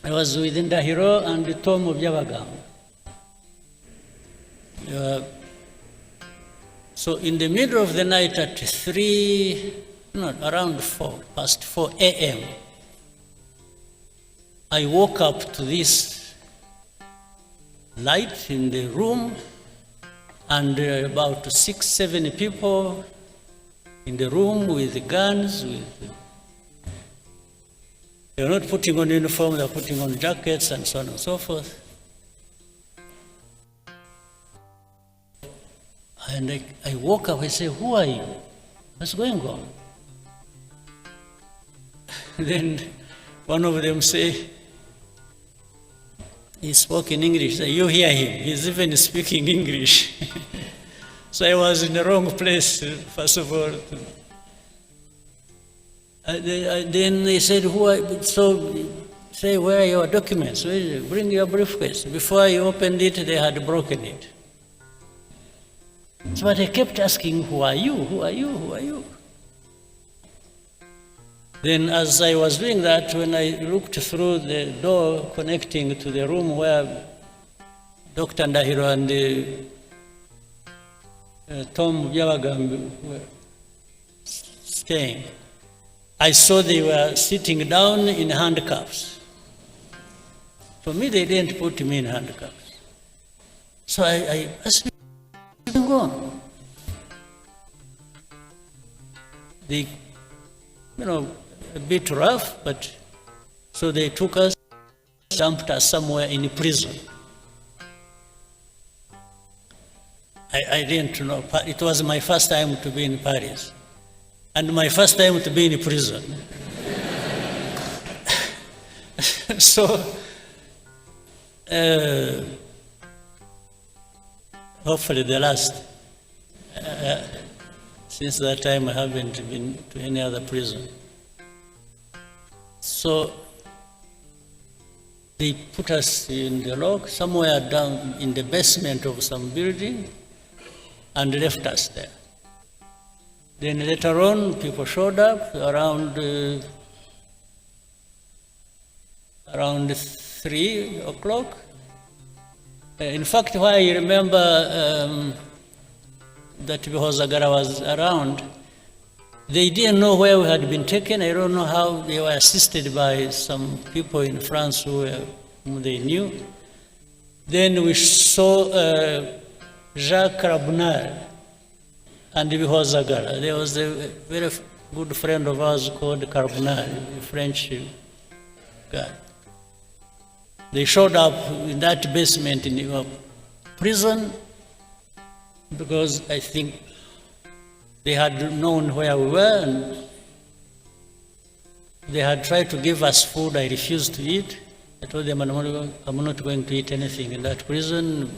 I was with Ndahiro and Tom Byabagamba. So in the middle of the night at around 4 a.m., I woke up to this light in the room, and about 6-7 people in the room with guns. They're not putting on uniform, they're putting on jackets and so on and so forth. And I woke up, I said, who are you? What's going on? Then one of them say, he spoke in English. You hear him, he's even speaking English. So I was in the wrong place, first of all. Then they said, who are, so say, where are your documents? Bring your briefcase. Before I opened it, they had broken it. So but I kept asking, who are you? Who are you? Who are you? Then as I was doing that, when I looked through the door connecting to the room where Dr. Ndahiro and Tom Byabagamba were staying, I saw they were sitting down in handcuffs. For me, they didn't put me in handcuffs. So I asked them, go on. They, a bit rough, but so they took us, dumped us somewhere in prison. I didn't know. It was my first time to be in Paris, and my first time to be in prison. So, hopefully the last. Since that time, I haven't been to any other prison. So they put us in the lock somewhere down in the basement of some building and left us there. Then later on, people showed up around 3 o'clock. In fact, why I remember that Bihozagara was around, they didn't know where we had been taken. I don't know how. They were assisted by some people in France whom they knew. Then we saw Jacques Rabunal and Bihozagara. There was a very good friend of ours called Carbonal, a French guy. They showed up in that basement in our prison because I think they had known where we were and they had tried to give us food. I refused to eat. I told them I'm not going to eat anything in that prison.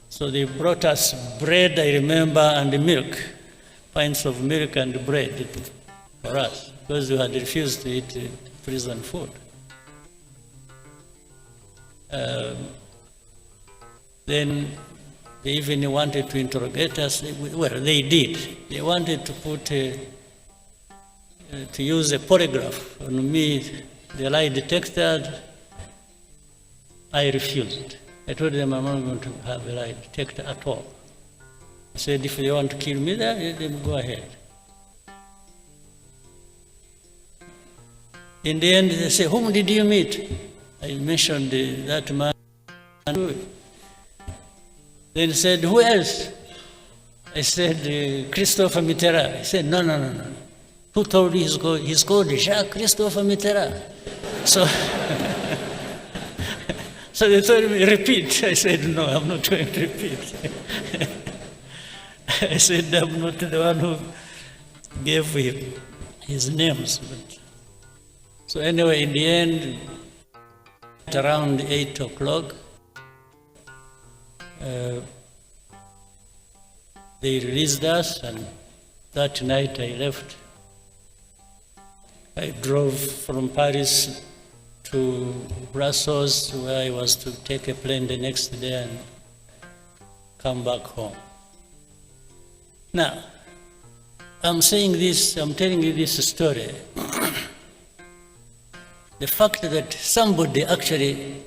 So they brought us bread, I remember, and milk, pints of milk and bread for us, because we had refused to eat prison food. Then they even wanted to interrogate us. Well, they did. They wanted to put to use a polygraph on me, the lie detector. I refused. I told them I'm not going to have a lie detector at all. I said, if they want to kill me there, then go ahead. In the end, they said, whom did you meet? I mentioned that man. Then said, who else? I said, Christopher Mitterrand. He said, no. Who told you he's called Jacques Christopher Mitterrand? So, so they told me, repeat. I said, no, I'm not going to repeat. I said, I'm not the one who gave him his names. So anyway, in the end, at around 8 o'clock, they released us, and that night I left. I drove from Paris to Brussels, where I was to take a plane the next day and come back home. Now, I'm saying this, I'm telling you this story. The fact that somebody actually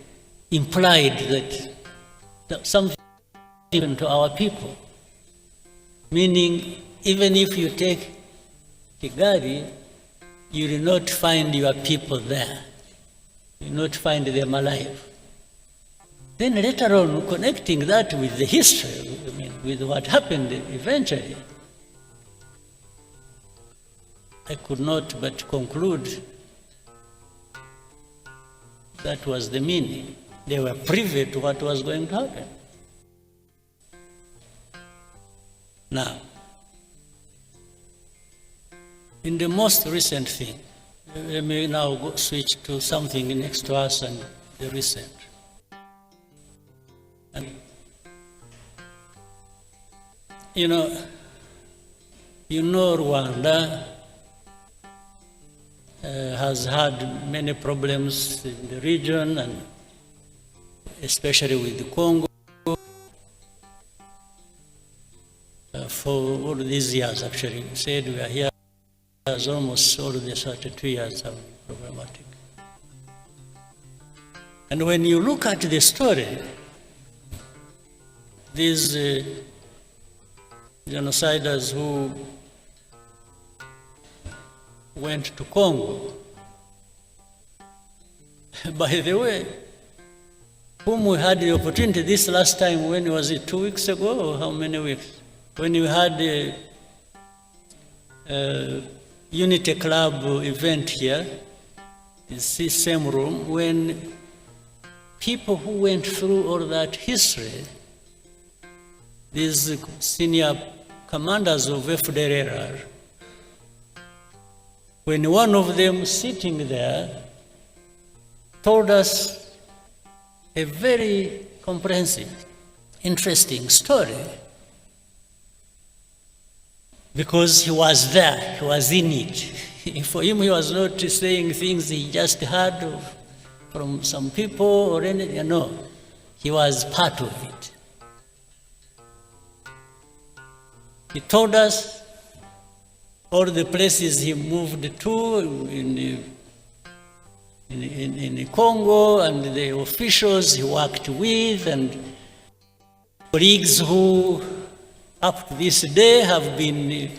implied that something happened to our people, meaning even if you take Kigali, you will not find your people there. You will not find them alive. Then later on, connecting that with the history, with what happened eventually, I could not but conclude that was the meaning. They were privy to what was going to happen. Now, in the most recent thing, let me now switch to something next to us and the recent. And, you know Rwanda has had many problems in the region, and especially with the Congo. For all these years, actually. We said we are here as almost all the 32 years have been problematic. And when you look at the story, these genociders who went to Congo, by the way, whom we had the opportunity this last time, when was it, 2 weeks ago, or how many weeks? When we had a Unity Club event here, in this same room, when people who went through all that history, these senior commanders of FPR, when one of them sitting there told us a very comprehensive, interesting story, because he was there, he was in it. For him, he was not saying things he just heard from some people or anything, no. He was part of it. He told us all the places he moved to in Congo, and the officials he worked with, and colleagues who up to this day have been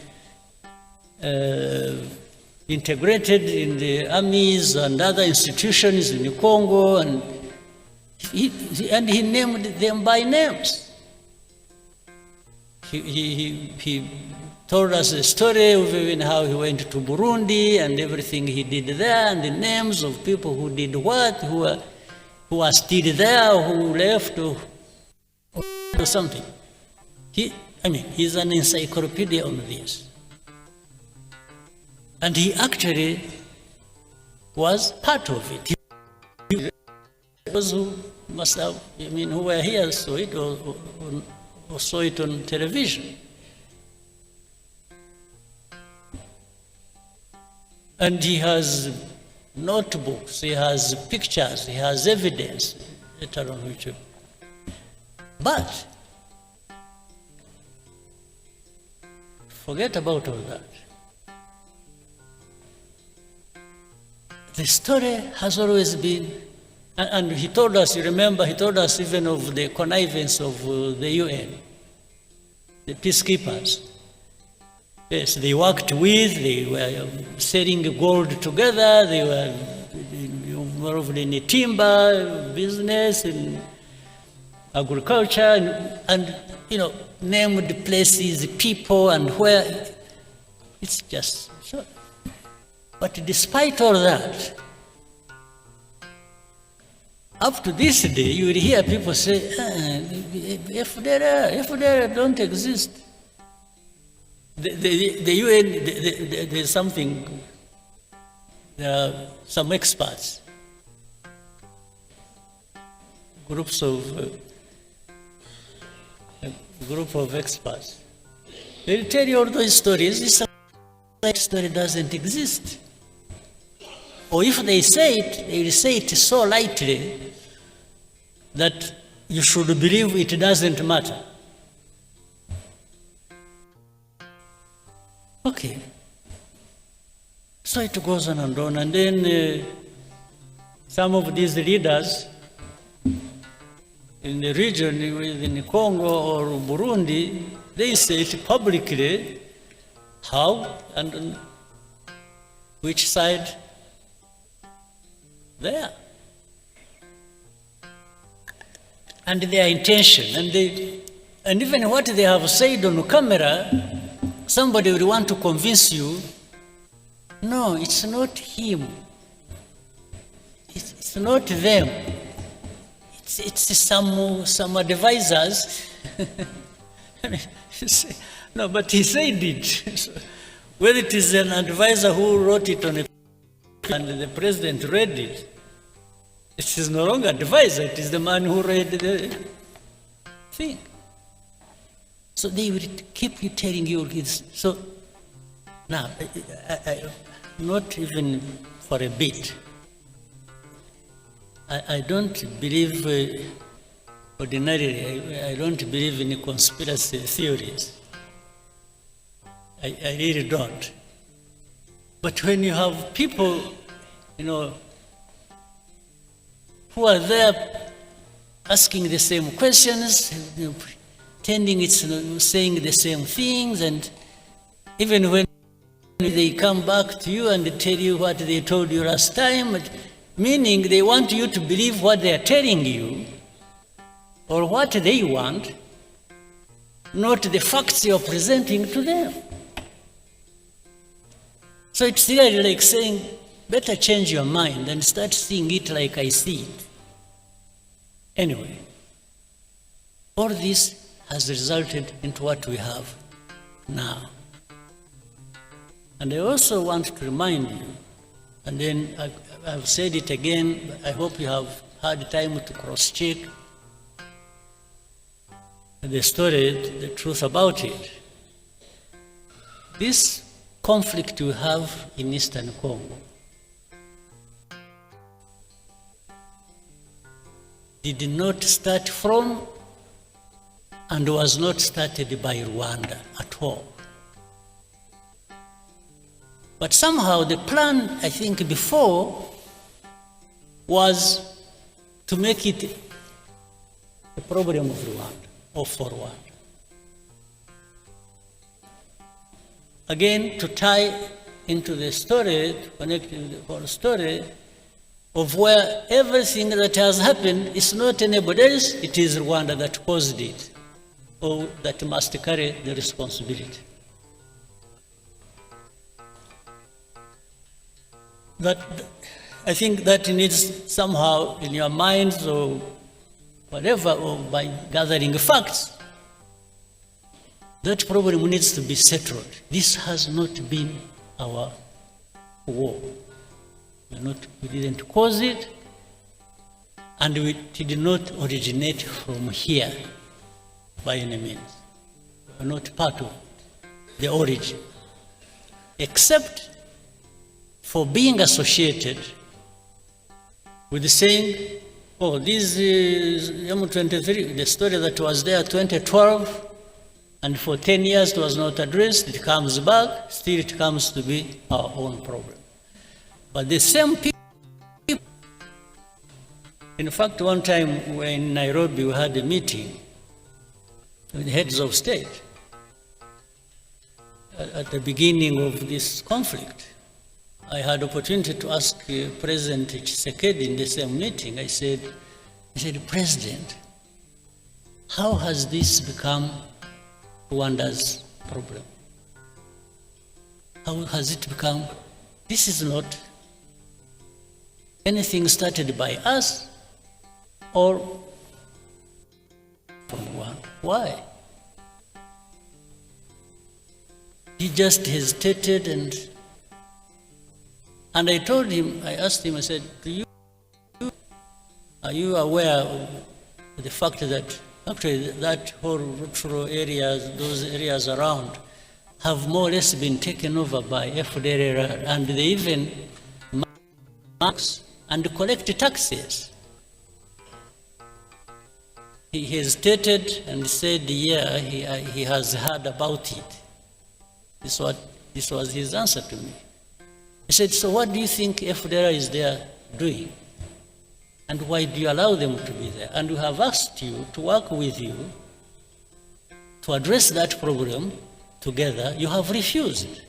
integrated in the armies and other institutions in Congo, and he named them by names. He told us the story of even how he went to Burundi and everything he did there, and the names of people who did what, who are still there, who left, or something. He's an encyclopedia on this. And he actually was part of it. Those who must have, who were here saw it or saw it on television. And he has notebooks, he has pictures, he has evidence, later on which. But forget about all that. The story has always been, and he told us, you remember, he told us even of the connivance of the UN, the peacekeepers. Yes, they worked with, they were selling gold together, they were involved in the timber business, in agriculture, and named places, people, and where. It's just so. But despite all that, up to this day, you will hear people say, FPR don't exist. The UN, there's something, there are some experts, group of experts. They'll tell you all those stories. This story doesn't exist. Or if they say it, they will say it so lightly that you should believe it doesn't matter. Okay. So it goes on, and then some of these leaders in the region, in Congo or Burundi, they say it publicly how and on which side they are. And their intention, and even what they have said on camera, somebody will want to convince you, no, it's not him. It's not them. It's some advisors. No, but he said it. Whether it is an advisor who wrote it on a and the president read it, it is no longer advisor, it is the man who read the thing. So they will keep you telling you this. So now, not even for a bit, I don't believe, ordinarily, I don't believe in conspiracy theories. I really don't. But when you have people, who are there asking the same questions, pretending it's saying the same things, and even when they come back to you and tell you what they told you last time, meaning they want you to believe what they are telling you or what they want, not the facts you're presenting to them. So it's really like saying, better change your mind and start seeing it like I see it. Anyway, all this has resulted into what we have now. And I also want to remind you, and then I've said it again, but I hope you have had time to cross-check the story, the truth about it. This conflict we have in Eastern Congo did not start from and was not started by Rwanda at all. But somehow the plan, I think, before was to make it a problem of Rwanda or for Rwanda. Again, to tie into the story, to connect the whole story of where everything that has happened is not anybody else, it is Rwanda that caused it, or that must carry the responsibility. That, I think that needs somehow in your minds or whatever, or by gathering facts, that problem needs to be settled. This has not been our war. We didn't cause it, and we did not originate from here by any means. We are not part of the origin, except for being associated with the saying, oh, this is M23, the story that was there 2012, and for 10 years it was not addressed, it comes back, still it comes to be our own problem. But the same people, in fact, one time we were in Nairobi, we had a meeting with the heads of state at the beginning of this conflict. I had opportunity to ask President Tshisekedi in the same meeting. I said, President, how has this become Rwanda's problem? How has it become? This is not anything started by us or from Rwanda. Why? He just hesitated, and I told him, I asked him, I said, are you aware of the fact that actually that whole rural areas, those areas around, have more or less been taken over by FPR, and they even marks and collect taxes? He hesitated and said, yeah, he has heard about it. This was his answer to me. He said, so what do you think FPR is there doing? And why do you allow them to be there? And we have asked you to work with you to address that problem together. You have refused.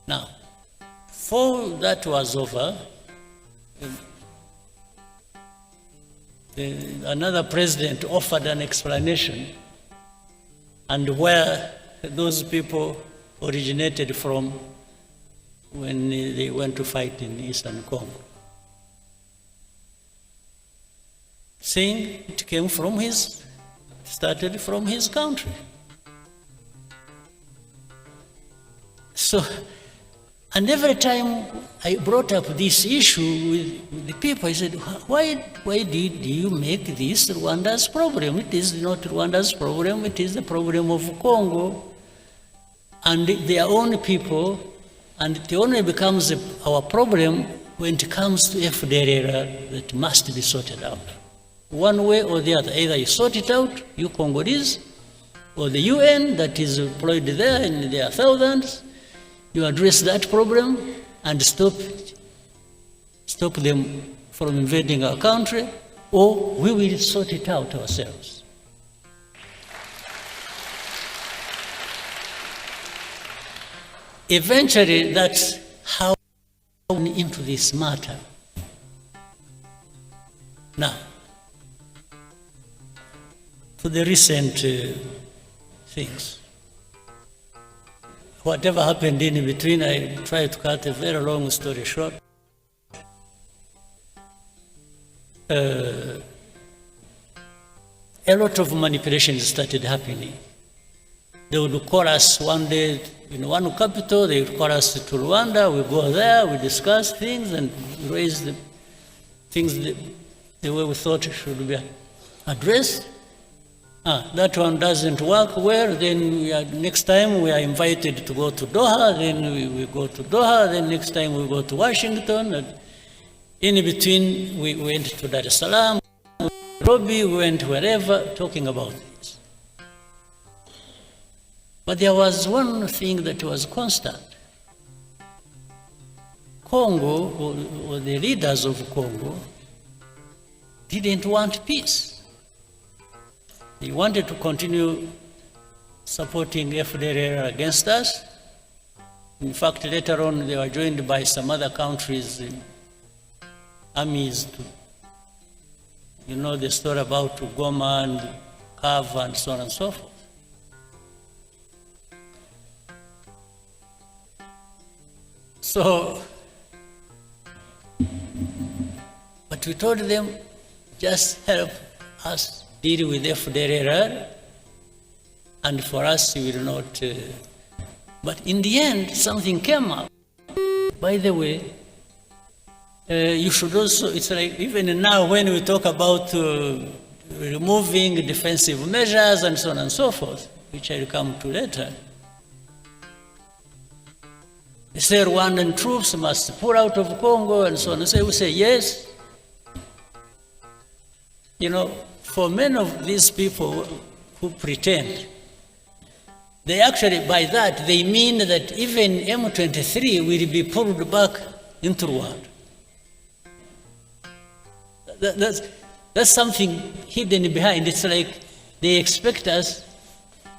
Now, before that was over, another president offered an explanation, and where those people originated from when they went to fight in Eastern Congo, saying it came from started from his country. So, and every time I brought up this issue with the people, I said, why did you make this Rwanda's problem? It is not Rwanda's problem, it is the problem of Congo and their own people, and it only becomes our problem when it comes to FDLR that must be sorted out. One way or the other, either you sort it out, you Congolese, or the UN that is employed there in their thousands. You address that problem and stop them from invading our country, or we will sort it out ourselves. Eventually, that's how we went into this matter. Now, to the recent things. Whatever happened in between, I try to cut a very long story short. A lot of manipulations started happening. They would call us one day in one capital, they would call us to Rwanda, we go there, we discuss things and raise the things the way we thought should be addressed. That one doesn't work well, then next time we are invited to go to Doha, then we go to Doha, then next time we go to Washington. And in between, we went to Dar es Salaam, Nairobi, we went wherever, talking about this. But there was one thing that was constant. Congo, or the leaders of Congo, didn't want peace. They wanted to continue supporting FPR against us. In fact, later on, they were joined by some other countries' armies. You know the story about Goma and Kava and so on and so forth. So, but we told them, just help us deal with FPR, and for us, we will not. But in the end, something came up. By the way, you should also, it's like even now when we talk about removing defensive measures and so on and so forth, which I'll come to later, they say Rwandan troops must pull out of Congo and so on. And so we say yes. You know, for many of these people who pretend, they actually, by that, they mean that even M23 will be pulled back into Rwanda. That's something hidden behind. It's like they expect us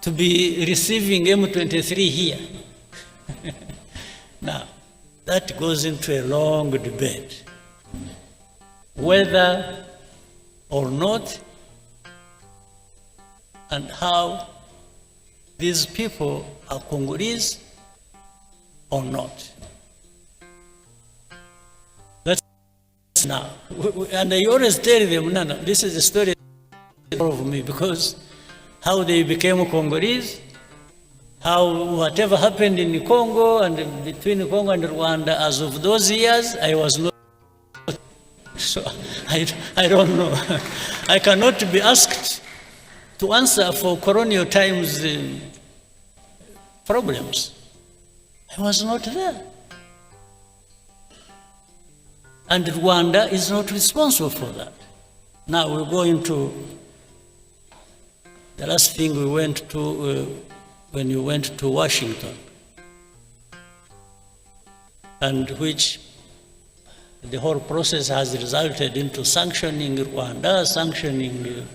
to be receiving M23 here. Now, that goes into a long debate. Whether or not, and how these people are Congolese or not. That's now. And I always tell them, no, this is a story of me, because how they became Congolese, how whatever happened in Congo and between Congo and Rwanda, as of those years, I was not. So I don't know. I cannot be asked to answer for colonial times problems. I was not there. And Rwanda is not responsible for that. Now we're going to the last thing we went to when you went to Washington, and which the whole process has resulted into sanctioning Rwanda, sanctioning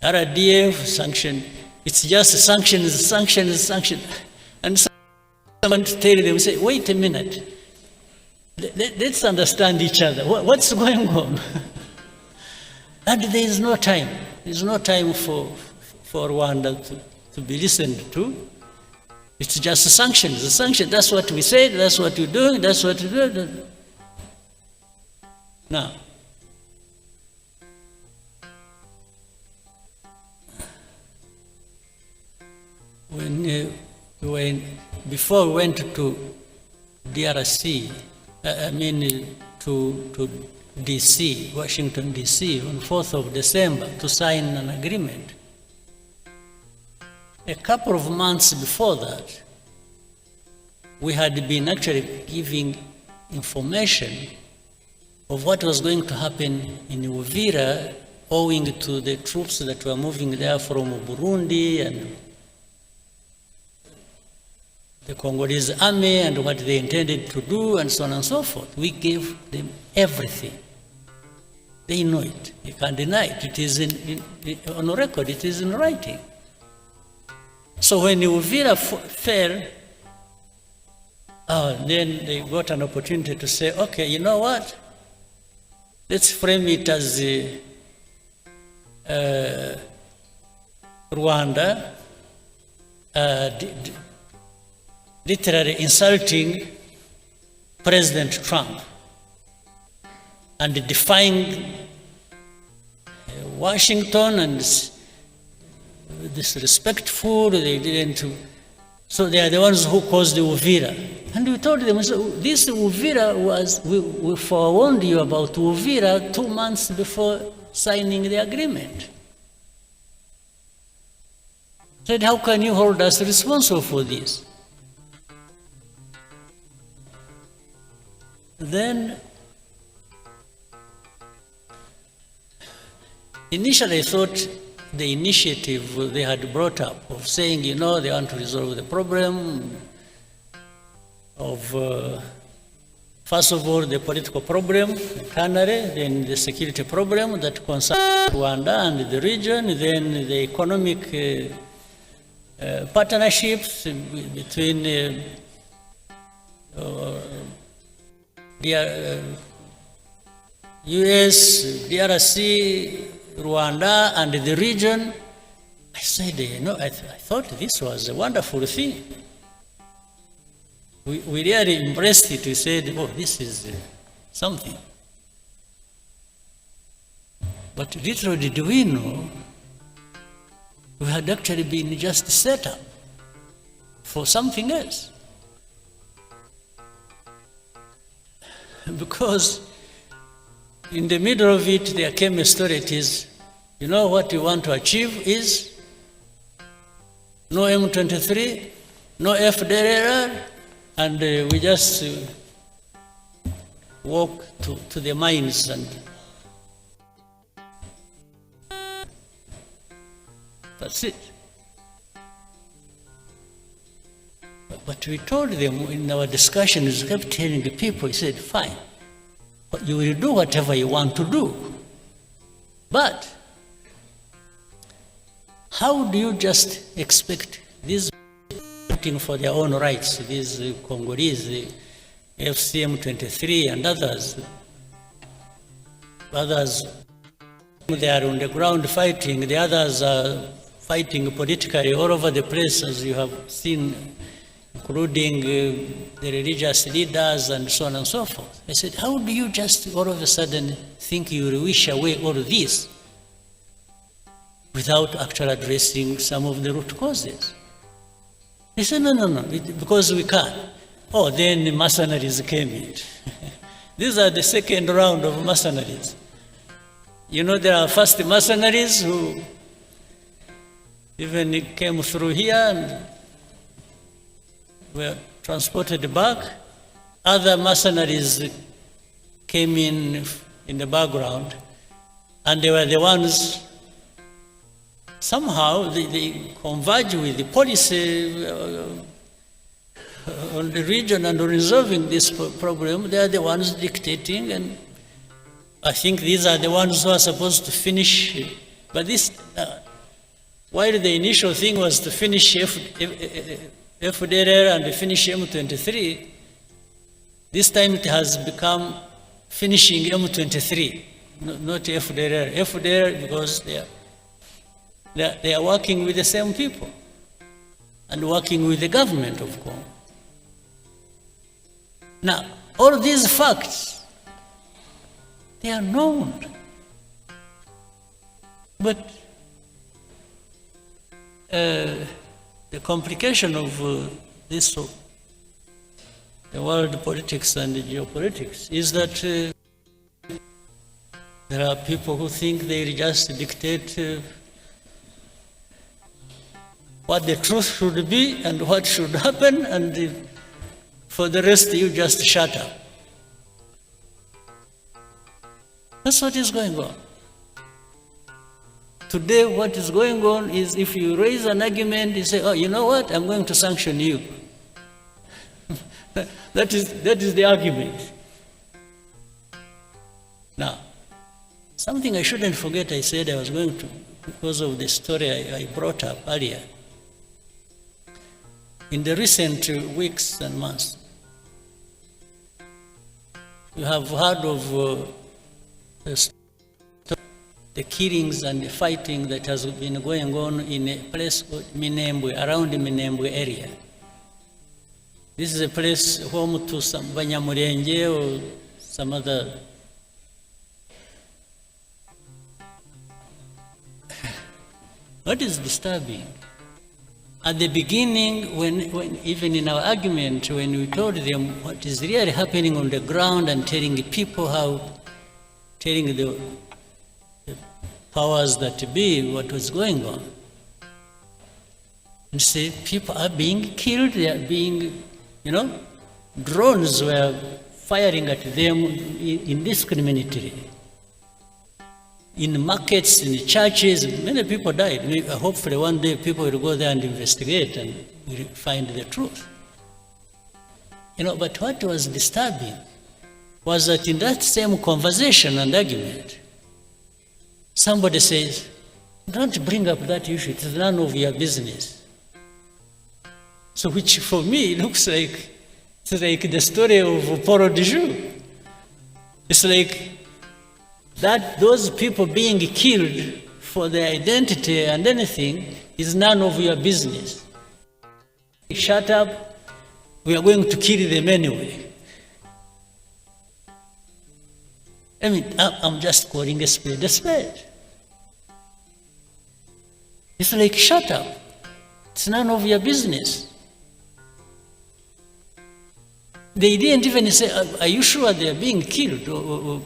RDF, sanction. It's just sanctions. And someone to tell them, say, wait a minute, let's understand each other. What's going on? And there is no time. There's no time for Rwanda to be listened to. It's just sanctions. That's what we said, that's what we're doing, that's what we're doing. Now, before we went to DRC, to DC, Washington, DC, on 4th of December to sign an agreement. A couple of months before that, we had been actually giving information of what was going to happen in Uvira, owing to the troops that were moving there from Burundi and the Congolese army and what they intended to do and so on and so forth. We gave them everything. They know it. You can't deny it. It is on record. It is in writing. So when Uvira fell, then they got an opportunity to say, okay, you know what? Let's frame it as Rwanda literally insulting President Trump and defying Washington and disrespectful. They didn't. So they are the ones who caused the Uvira. And we told them, so this Uvira was, we forewarned you about Uvira 2 months before signing the agreement. Said, how can you hold us responsible for this? Then, initially I thought the initiative they had brought up of saying, you know, they want to resolve the problem of, first of all, the political problem, internally, then the security problem that concerns Rwanda and the region, then the economic partnerships between US, DRC, Rwanda, and the region. I said, you know, I thought this was a wonderful thing. We really embraced it. We said, oh, this is something. But little did we know, we had actually been just set up for something else. Because in the middle of it, there came a story. It is, you know what we want to achieve is no M23, no FPR, and we just walk to the mines and that's it. But we told them in our discussions, we kept telling the people, he said, fine, but you will do whatever you want to do. But how do you just expect these fighting for their own rights, these Congolese, the FCM-23 and others, they are on the ground fighting, the others are fighting politically all over the place, as you have seen, including the religious leaders and so on and so forth. I said, how do you just all of a sudden think you will wish away all of this without actually addressing some of the root causes? They said, no, because we can't. Oh, then the mercenaries came in. These are the second round of mercenaries. You know, there are first mercenaries who even came through here and were transported back. Other mercenaries came in the background, and they were the ones, somehow they converge with the policy on the region and on resolving this problem. They are the ones dictating, and I think these are the ones who are supposed to finish. But this, while the initial thing was to finish FDR and finish M23, this time it has become finishing M23, not FDR. FDR because they are working with the same people and working with the government of Congo. Now, all these facts, they are known. But the complication of this, the world politics and the geopolitics, is that there are people who think they just dictate what the truth should be and what should happen, and for the rest you just shut up. That's what is going on. Today, what is going on is if you raise an argument, you say, oh, you know what, I'm going to sanction you. That is the argument. Now, something I shouldn't forget, I said I was going to, because of the story I brought up earlier. In the recent weeks and months, you have heard of the killings and the fighting that has been going on in a place called Minembwe, around the Minembwe area. This is a place home to some Banyamulenge or some other. What is disturbing? At the beginning, when even in our argument, when we told them what is really happening on the ground and telling the people telling the powers that be what was going on, and say people are being killed, they are being, drones were firing at them indiscriminately. In markets, in churches, many people died. Hopefully one day people will go there and investigate and will find the truth. But what was disturbing was that in that same conversation and argument, somebody says, don't bring up that issue, it is none of your business. So which for me looks like, it's like the story of Paul de Joux. It's like that those people being killed for their identity and anything is none of your business. Shut up, we are going to kill them anyway. I mean, I'm just calling a spade a spade. It's like, shut up, it's none of your business. They didn't even say, are you sure they are being killed? Or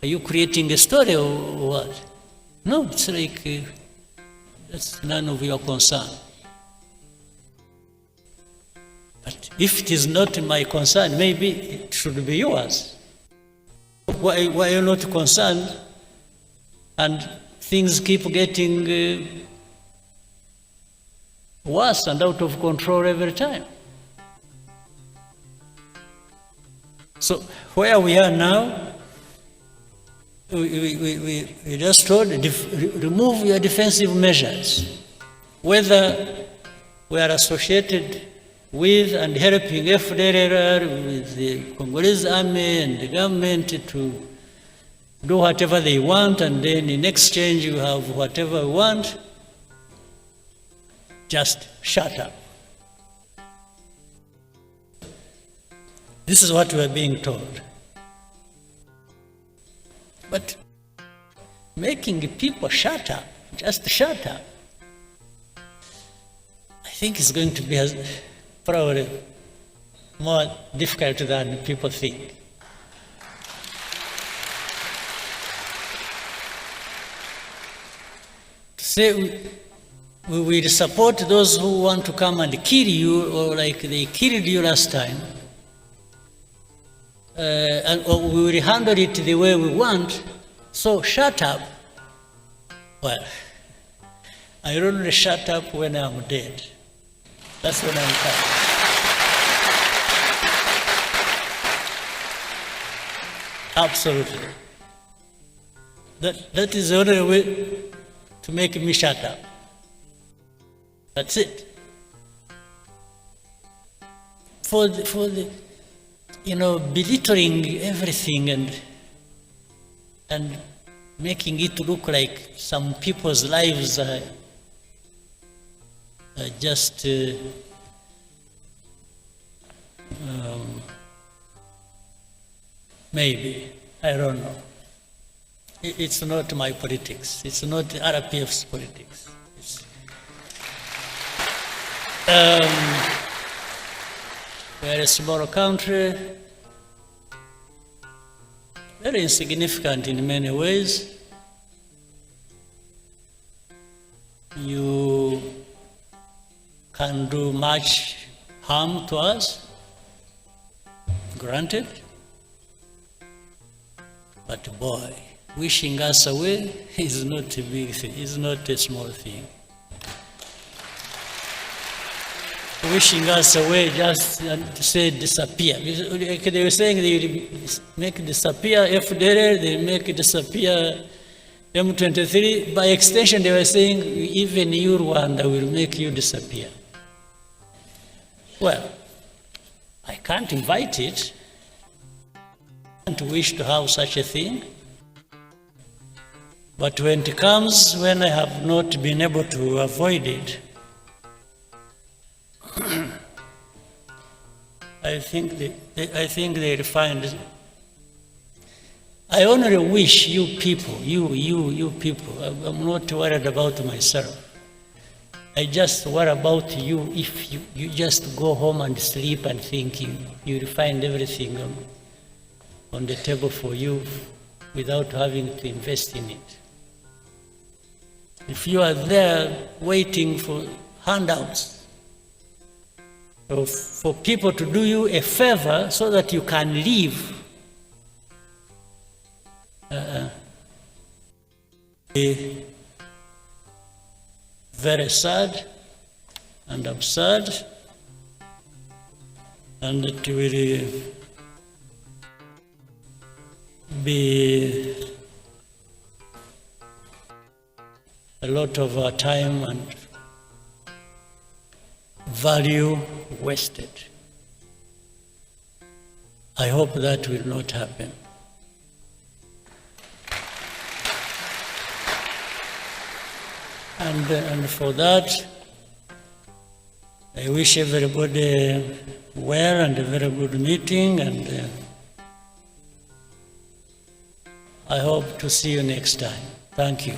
are you creating a story or what? No, it's like, that's none of your concern. But if it is not my concern, maybe it should be yours. Why are you not concerned? And things keep getting worse and out of control every time. So where we are now, we just told, remove your defensive measures. Whether we are associated with and helping FPR, with the Congolese army and the government to do whatever they want, and then in exchange you have whatever we want, just shut up. This is what we are being told. But making people shut up, just shut up, I think is going to be probably more difficult than people think. To say we will support those who want to come and kill you, or like they killed you last time, or we will handle it the way we want, so shut up. Well, I only shut up when I'm dead. That's when I'm coming. Absolutely. That is the only way to make me shut up. That's it. For the belittling everything and making it look like some people's lives are just maybe, I don't know. It's not my politics. It's not RPF's politics. We're a small country, very insignificant in many ways. You can do much harm to us, granted, but boy, wishing us away is not a big thing, is not a small thing. wishing us away just to say disappear. Like they were saying they will make it disappear FPR, they make it disappear M23. By extension, they were saying even you, Rwanda, will make you disappear. Well, I can't invite it. I can't wish to have such a thing. But when it comes, when I have not been able to avoid it, I think they'll find. I only wish you people, you people, I'm not worried about myself. I just worry about you if you just go home and sleep and think you'll find everything on the table for you without having to invest in it. If you are there waiting for handouts, or for people to do you a favor so that you can live, very sad and absurd, and it will be a lot of time and value wasted. I hope that will not happen. And for that, I wish everybody well and a very good meeting, and I hope to see you next time. Thank you.